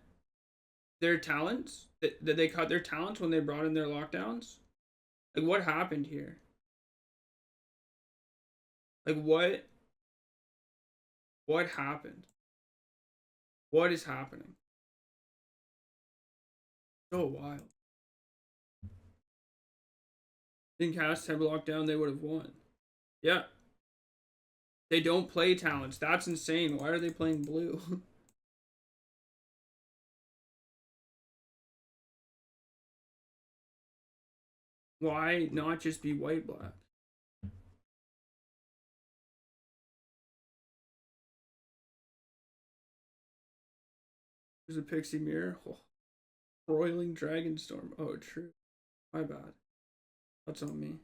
their talents? Did they cut their talents when they brought in their lockdowns? Like, what happened here? Like, what happened? What is happening? So wild. Didn't cast Temur lockdown, they would have won. Yeah. They don't play talents. That's insane. Why are they playing blue? Why not just be white black? There's a pixie mirror. Oh. Roiling Dragonstorm. Oh, true. My bad. That's on me.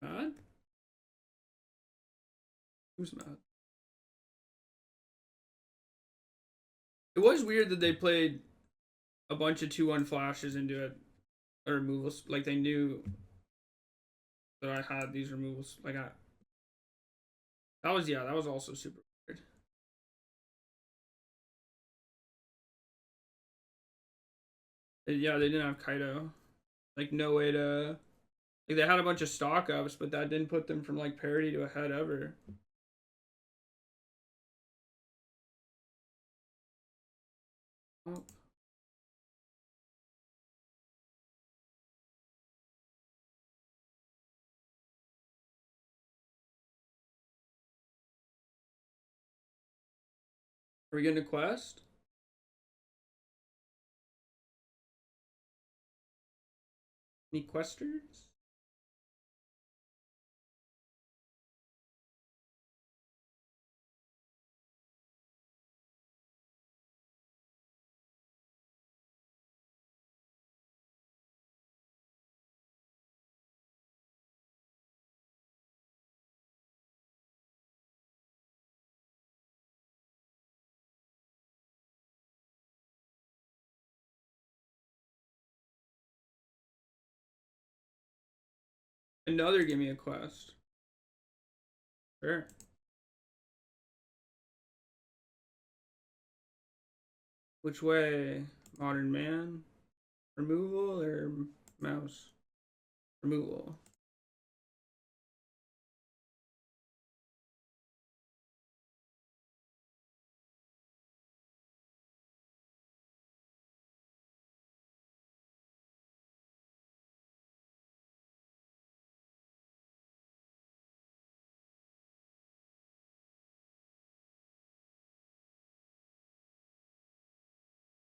Mad? Who's mad? It was weird that they played a bunch of 2-1 flashes into it. Or removals. Like, they knew that I had these removals. Like, that was also super weird. Yeah, they didn't have Kaido. Like, no way to. Like, they had a bunch of stock ups, but that didn't put them from like parity to ahead ever. Oh. Are we getting a quest? Any questers? Another give me a quest. Sure. Which way? Modern man? Removal or mouse? Removal.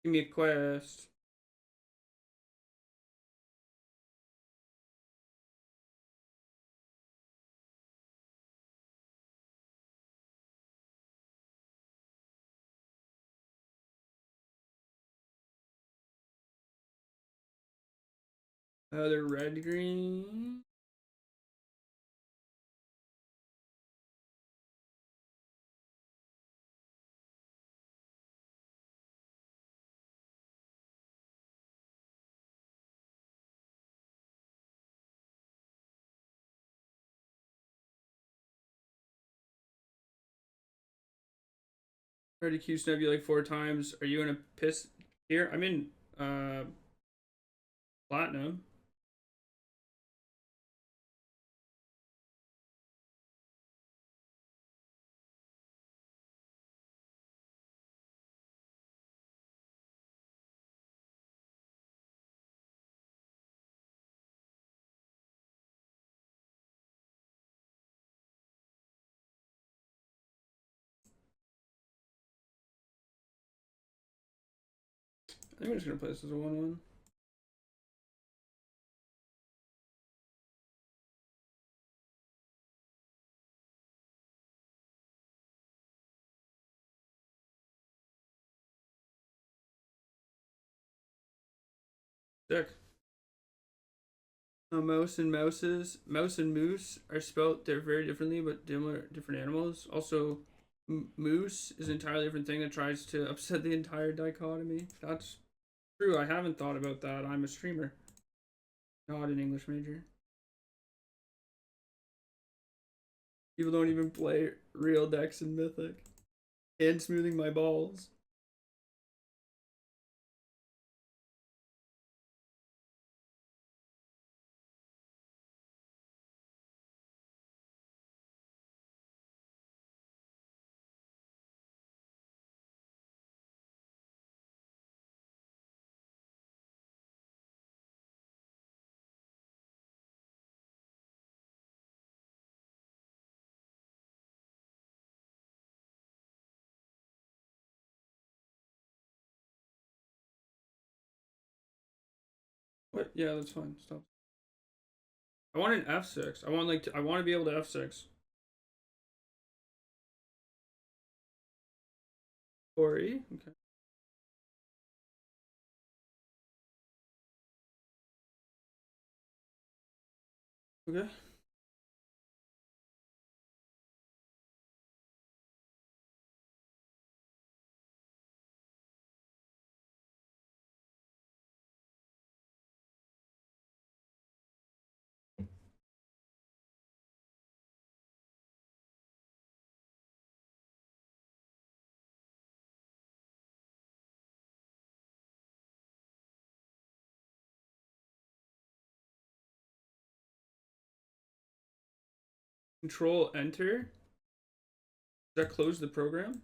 Give me a quest. They're red green. Tried to Q snub you like 4 times. Are you in a piss here? I'm in platinum. I think I'm just gonna play this as a 1/1. Sick. Mouse and mouse are spelt they're very differently, but different animals. Also, moose is an entirely different thing that tries to upset the entire dichotomy. That's true. I haven't thought about that. I'm a streamer, not an English major. People don't even play real decks in Mythic. And smoothing my balls. What? Yeah, that's fine. Stop. I want an F6. I want to be able to F6. Cori. Okay. Okay. Control Enter. Does that close the program?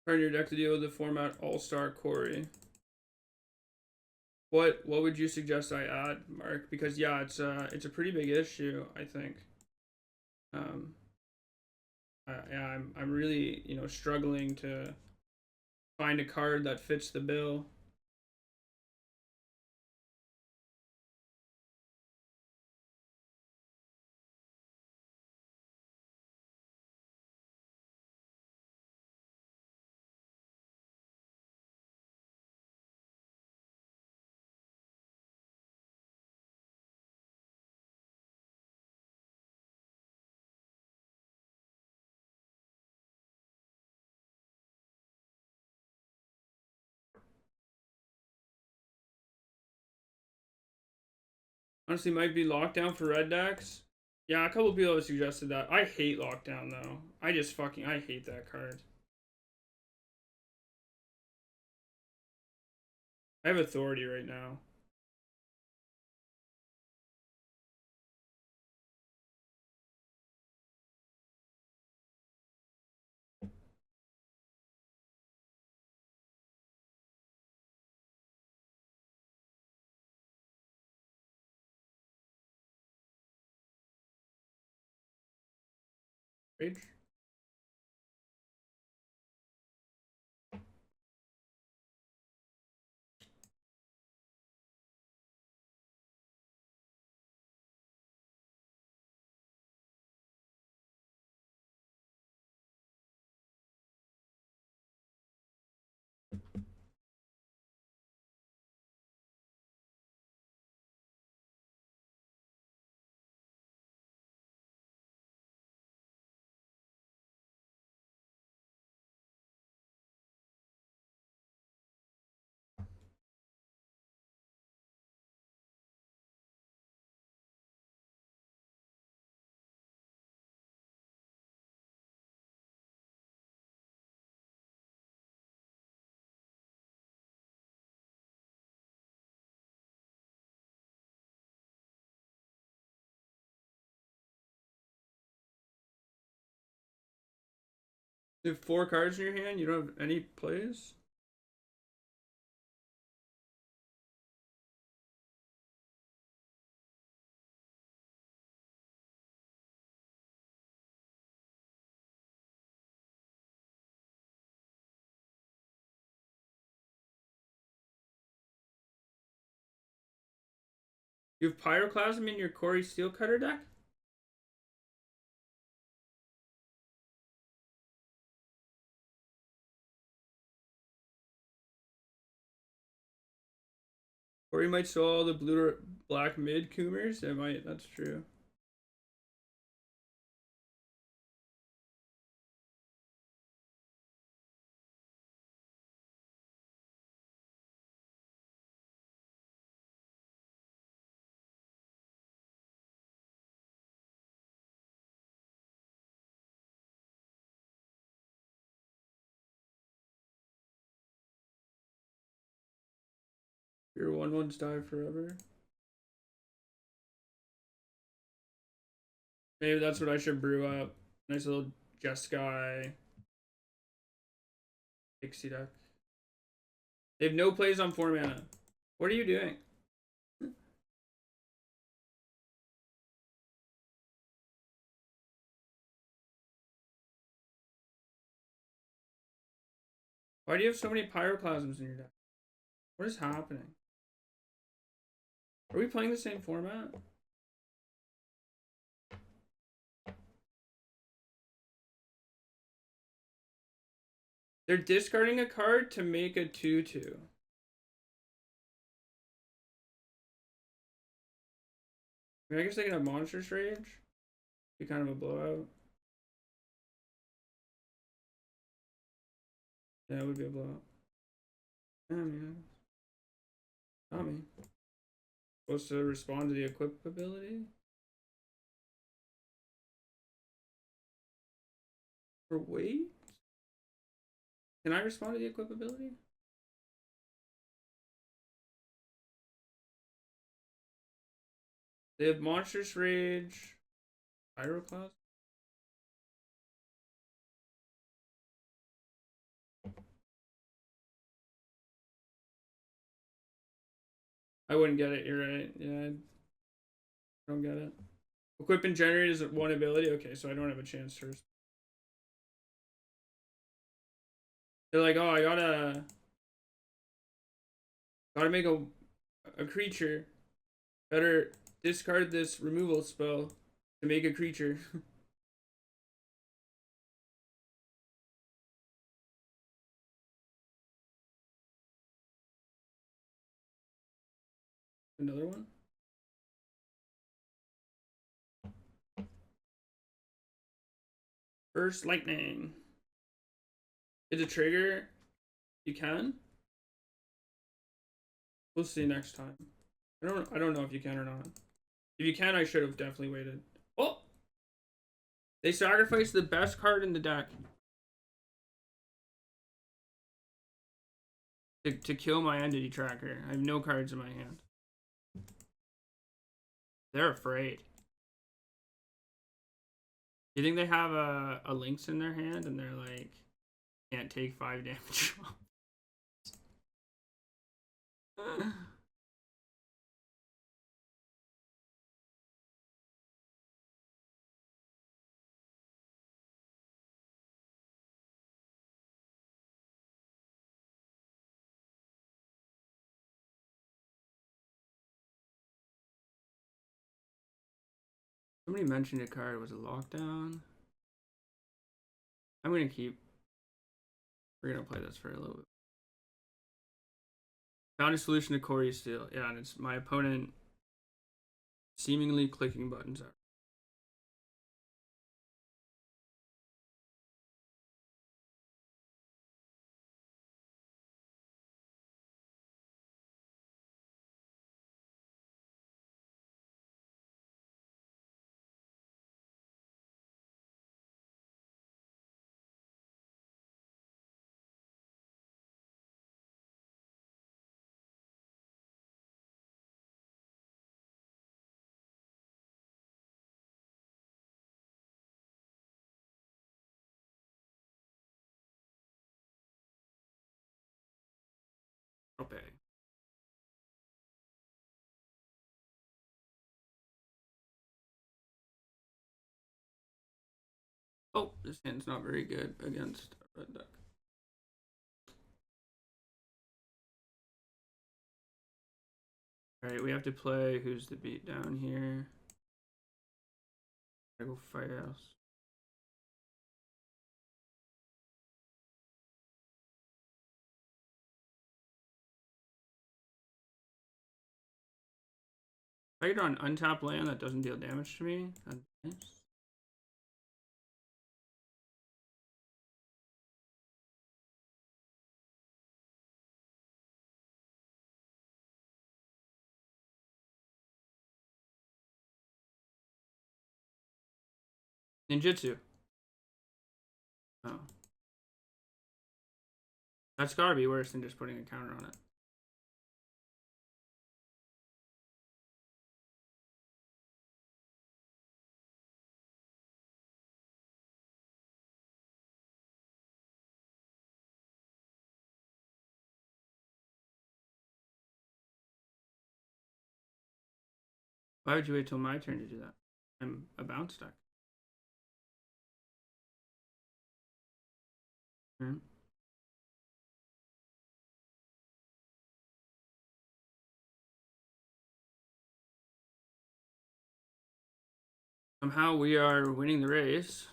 Turn your deck to deal with the format All-Star Cori. What would you suggest I add, Mark? Because yeah, it's a pretty big issue, I think. Um, yeah, I'm really struggling to find a card that fits the bill. Honestly, might be lockdown for red decks. Yeah, a couple people have suggested that. I hate lockdown though. I hate that card. I have authority right now. Rage. You have 4 cards in your hand. You don't have any plays. You have Pyroclasm in your Cori-Cutter deck? Or you might show all the blue or black mid Coomers. It might, that's true. Your 1/1s die forever. Maybe that's what I should brew up. Nice little Jeskai Pixie deck. They have no plays on 4 mana. What are you doing? Why do you have so many Pyroclasms in your deck? What is happening? Are we playing the same format? They're discarding a card to make a 2/2. I mean, I guess they can have Monstrous Rage. Be kind of a blowout. Yeah, it would be a blowout. Yeah. Not me. Supposed to respond to the equip ability? Or wait? Can I respond to the equip ability? They have Monstrous Rage, Pyroclasm. I wouldn't get it, you're right. Yeah, I don't get it. Equip and generate is 1 ability? Okay, so I don't have a chance to respond. They're like, oh, I gotta make a creature. Better discard this removal spell to make a creature. Another one? First lightning. Is a trigger? You can? We'll see next time. I don't know if you can or not. If you can, I should have definitely waited. Oh! They sacrificed the best card in the deck. To kill my entity tracker. I have no cards in my hand. They're afraid. You think they have a Lynx in their hand and they're like, can't take 5 damage? Somebody mentioned a card. Was it Lockdown? I'm gonna keep. We're gonna play this for a little bit. Found a solution to Corey Steel. Yeah, and it's my opponent seemingly clicking buttons out. Oh, this hand's not very good against a red deck. Alright, we have to play who's the beat down here. I go fast. If I get on untapped land that doesn't deal damage to me, that's nice. Ninjutsu. Oh. That's gotta be worse than just putting a counter on it. Why would you wait till my turn to do that? I'm a bounce deck. Hmm. Somehow we are winning the race.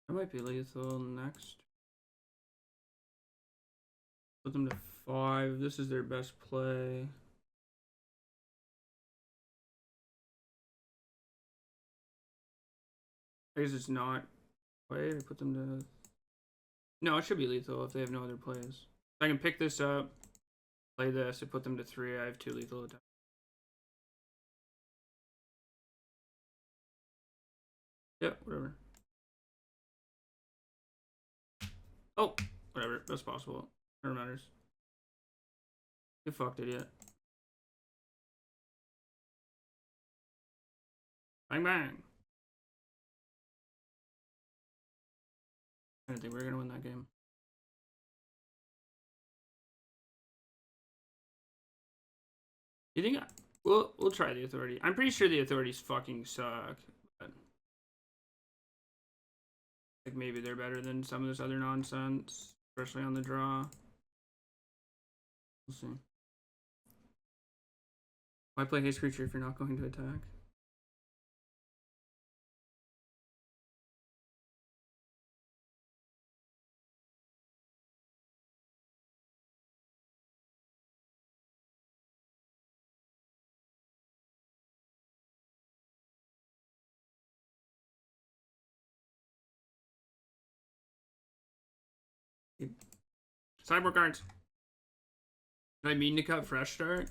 I might be lethal next. Put them to 5. This is their best play. I guess it's not play. I put them to. No, it should be lethal if they have no other plays. I can pick this up, play this, and put them to 3. I have 2 lethal attacks. Yeah, whatever. Oh, whatever. That's possible. Never matters. You fucked it yet. Bang bang. I didn't think we were gonna win that game. You think we'll try the authority? I'm pretty sure the authorities fucking suck. But like maybe they're better than some of this other nonsense, especially on the draw. We'll see. Why play haste creature if you're not going to attack? Sideboard cards. Do I mean to cut fresh start?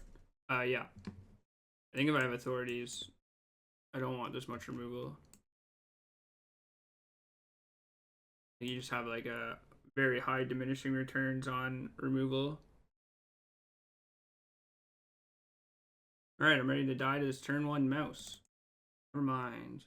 Yeah. I think if I have authorities, I don't want this much removal. You just have like a very high diminishing returns on removal. Alright, I'm ready to die to this turn 1 mouse. Never mind.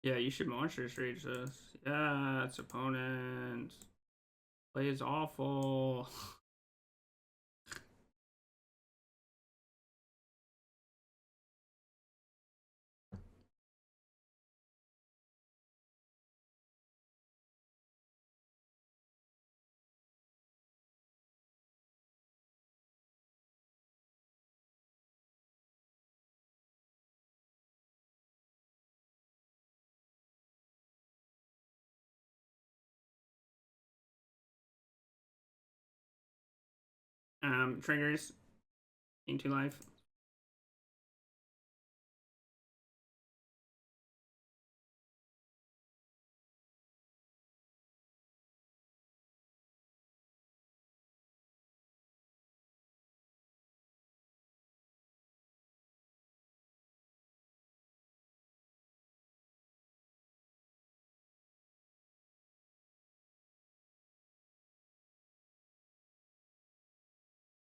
Yeah, you should monstrous rage this. Yeah, it's opponent. Play is awful. Triggers. Into life.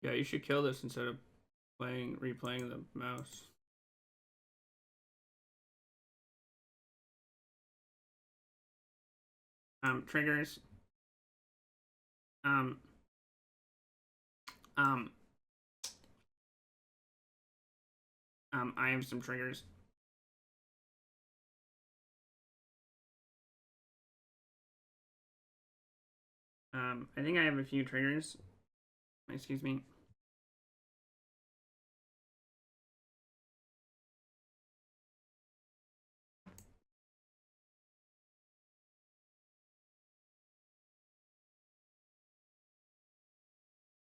Yeah, you should kill this instead of replaying the mouse. Triggers. I have some triggers. I think I have a few triggers. Excuse me.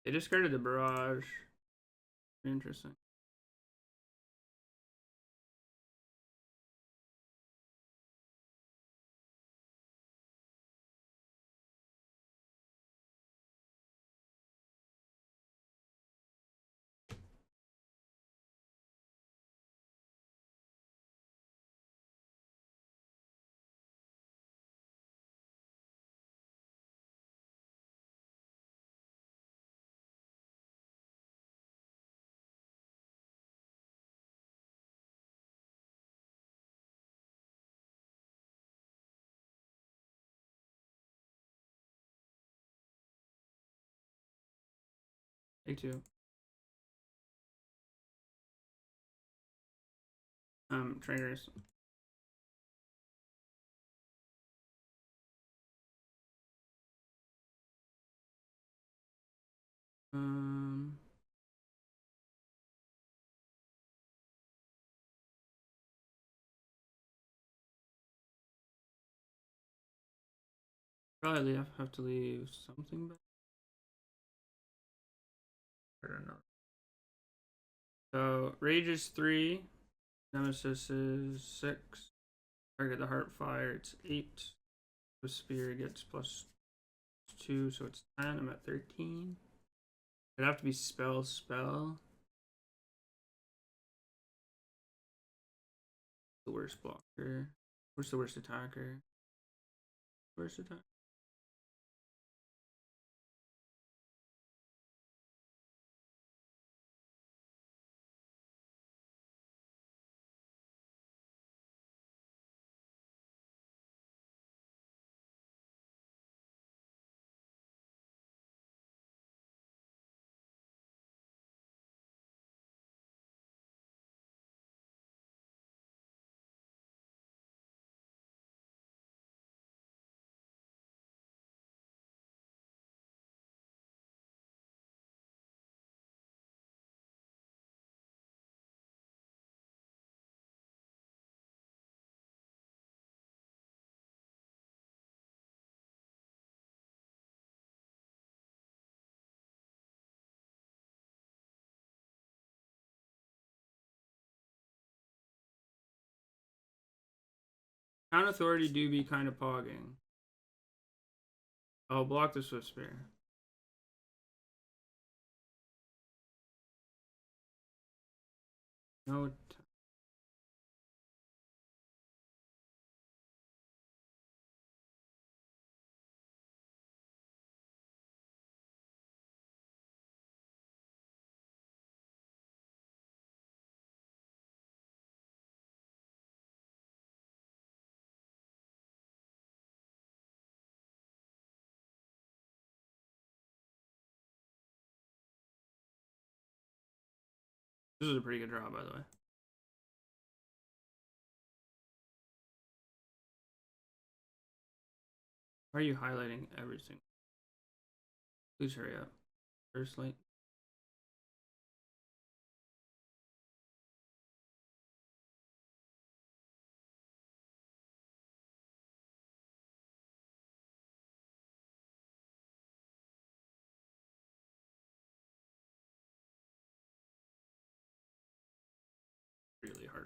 They discarded the barrage. Interesting. Take two. Triggers. Probably have to leave something back. I don't know. So Rage is 3. Nemesis is 6. Target the Heartfire, it's 8. The Spear gets +2, so it's 10. I'm at 13. It'd have to be spell. The worst blocker. What's the worst attacker? Worst attack. Town Authority do be kind of pogging. I'll block the Swift Spear. No. This is a pretty good draw, by the way. Why are you highlighting everything? Please hurry up. First light.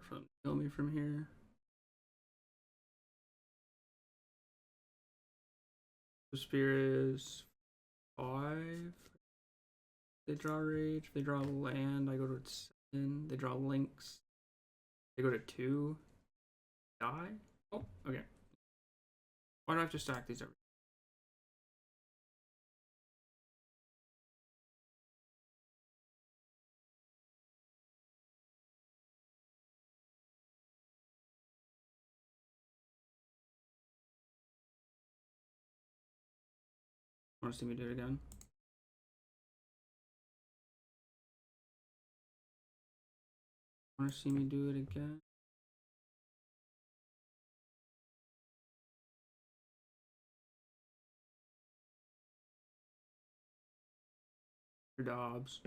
hard for them to kill me from here. The spear is 5. They draw rage. They draw land. I go to 7. They draw links. They go to 2. Die? Oh, okay. Why do I have to stack these every? Want to see me do it again? Want to see me do it again? Your Dobbs.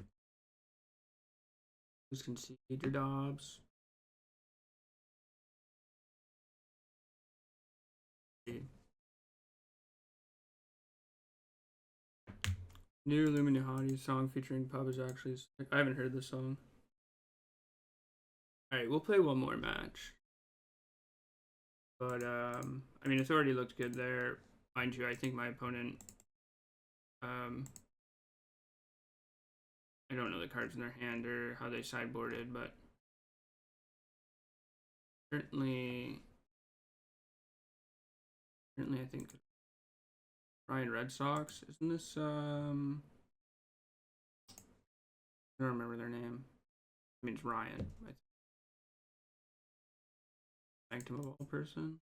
Who's concede your Dobbs? New Illuminati song featuring Pub is actually sick. I haven't heard this song. Alright, we'll play one more match. But, I mean, Authority looked good there. Mind you, I think my opponent, I don't know the cards in their hand or how they sideboarded, but certainly I think Ryan Red Sox, isn't this, I don't remember their name. I mean, it's Ryan. Sanctum of all person.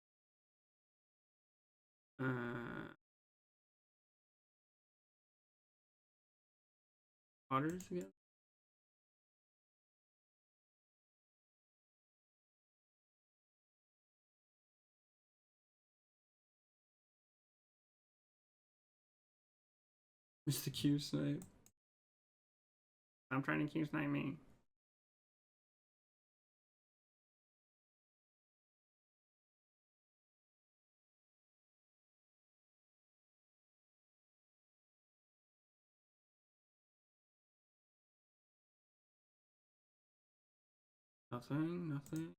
Otters again. Mr. Q snipe. I'm trying to Q snipe me. Nothing.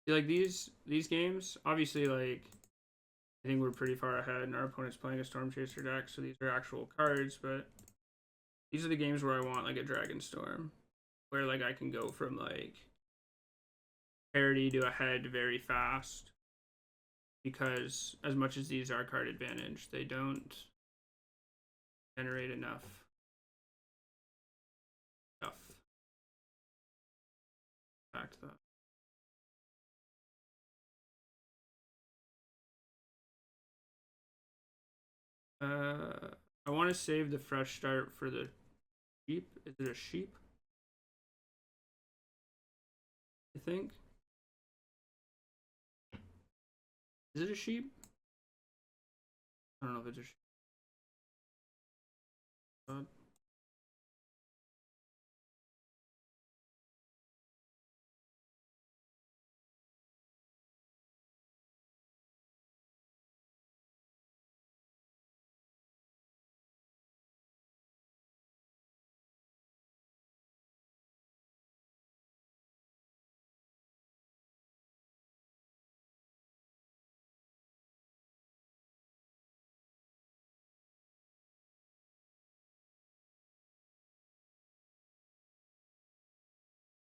Like these games, obviously, like I think we're pretty far ahead, and our opponent's playing a Stormchaser deck, so these are actual cards. But these are the games where I want like a Dragonstorm, where like I can go from like parity to ahead very fast. Because as much as these are card advantage, they don't generate enough stuff. Back to that. I want to save the fresh start for the sheep. Is it a sheep? I think. Is it a sheep? I don't know if it's a sheep.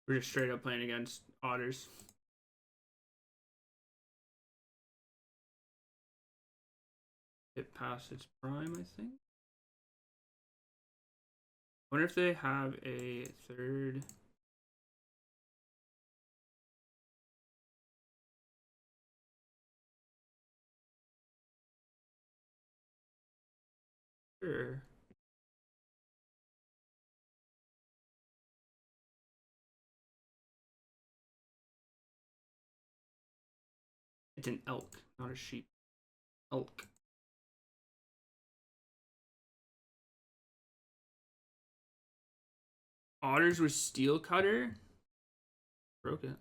We're just straight up playing against Otters. It passed its prime, I think. I wonder if they have a third. Sure. It's an elk, not a sheep. Elk. Otters with Steel Cutter? Broke it.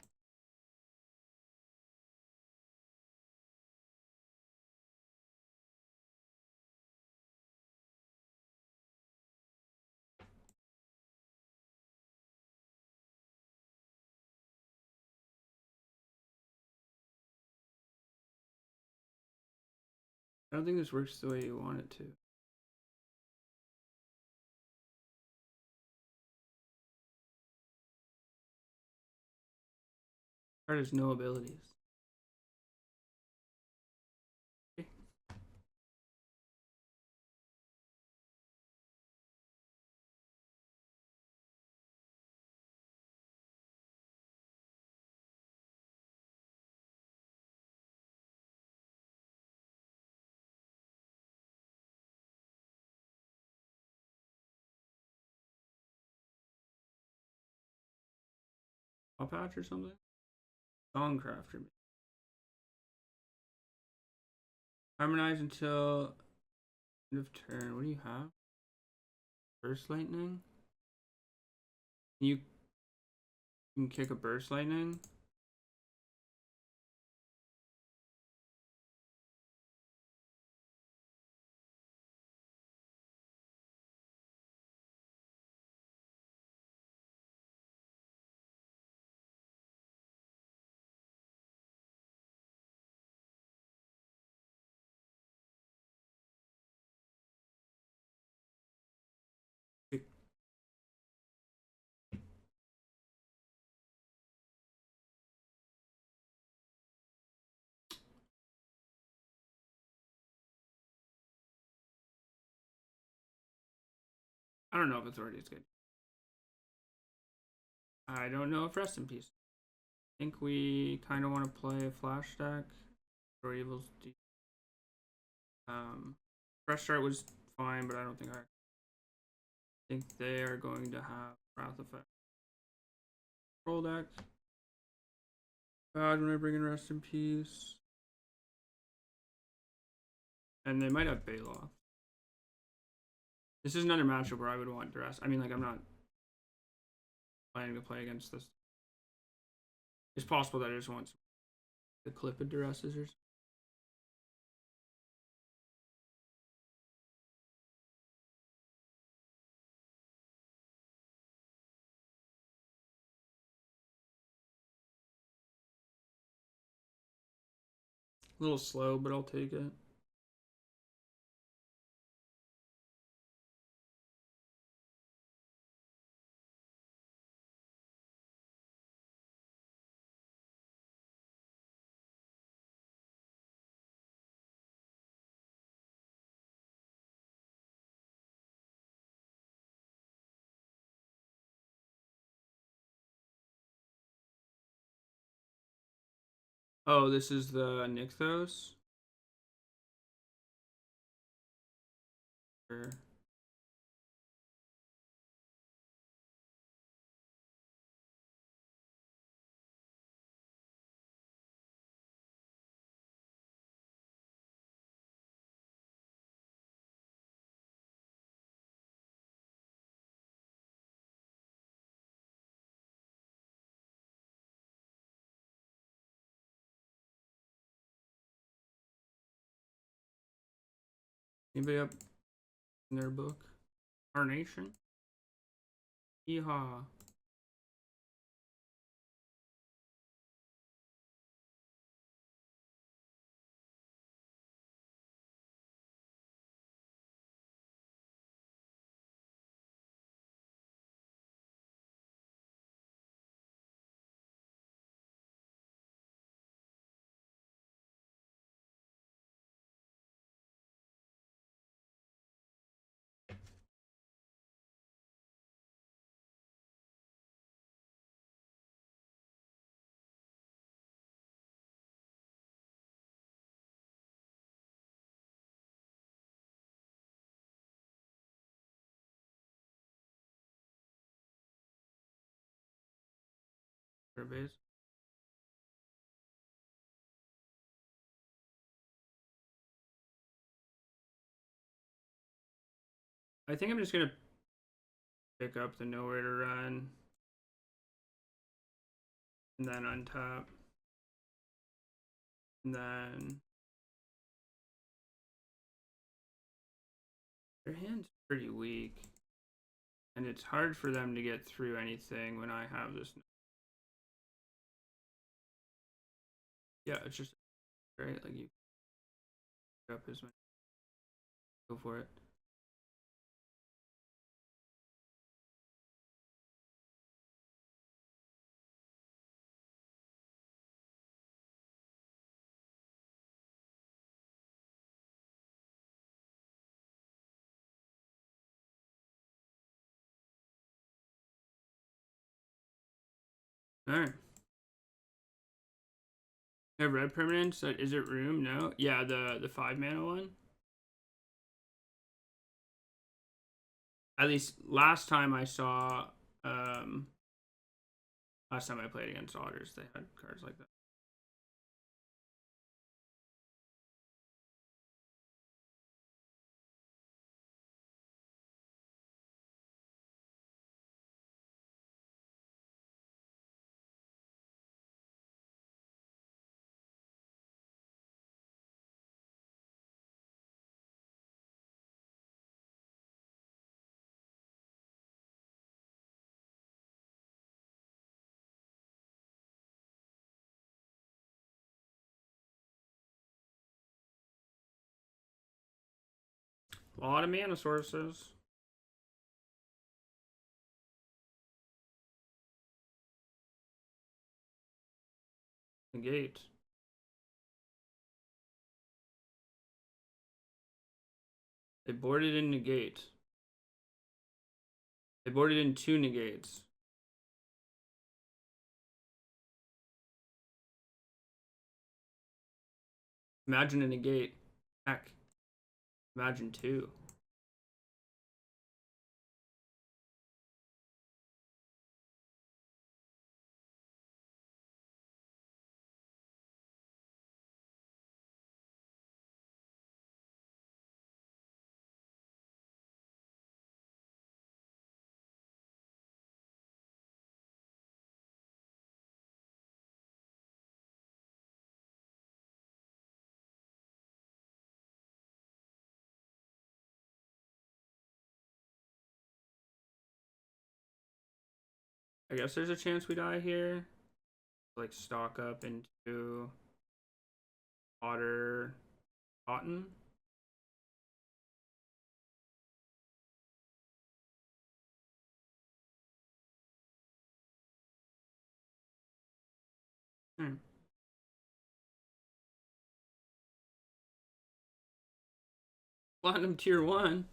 I don't think this works the way you want it to. Card has no abilities. Okay. Top patch or something? Songcrafter. Harmonize until end of turn. What do you have? Burst lightning? You can kick a burst lightning. I don't know if Authority is good. I don't know if Rest in Peace. I think we kind of want to play a flash deck. Or Evil's deep. Fresh Start was fine, but I don't think I think they are going to have Wrath Effect. Roll deck. God, when I bring in Rest in Peace. And they might have Baloth. This is another matchup where I would want Duress. I mean, like, I'm not planning to play against this. It's possible that I just want the clip of Duresses or something. A little slow, but I'll take it. Oh, this is the Nykthos? Sure. Anybody up in their book? Carnation? Yeehaw. Base. I think I'm just gonna pick up the Nowhere to Run and then untap. And then their hand's pretty weak. And it's hard for them to get through anything when I have this. Yeah, it's just right. Like you pick up as much Go for it. Alright. I have red permanents. Is it room? No. Yeah, the 5 mana one. At least last time I saw, last time I played against Otters, they had cards like that. A lot of mana sources. Negate. They boarded in negate. They boarded in 2 negates. Imagine a negate. Heck. Imagine 2. I guess there's a chance we die here. Like stock up into Otter Cotton. Platinum tier 1.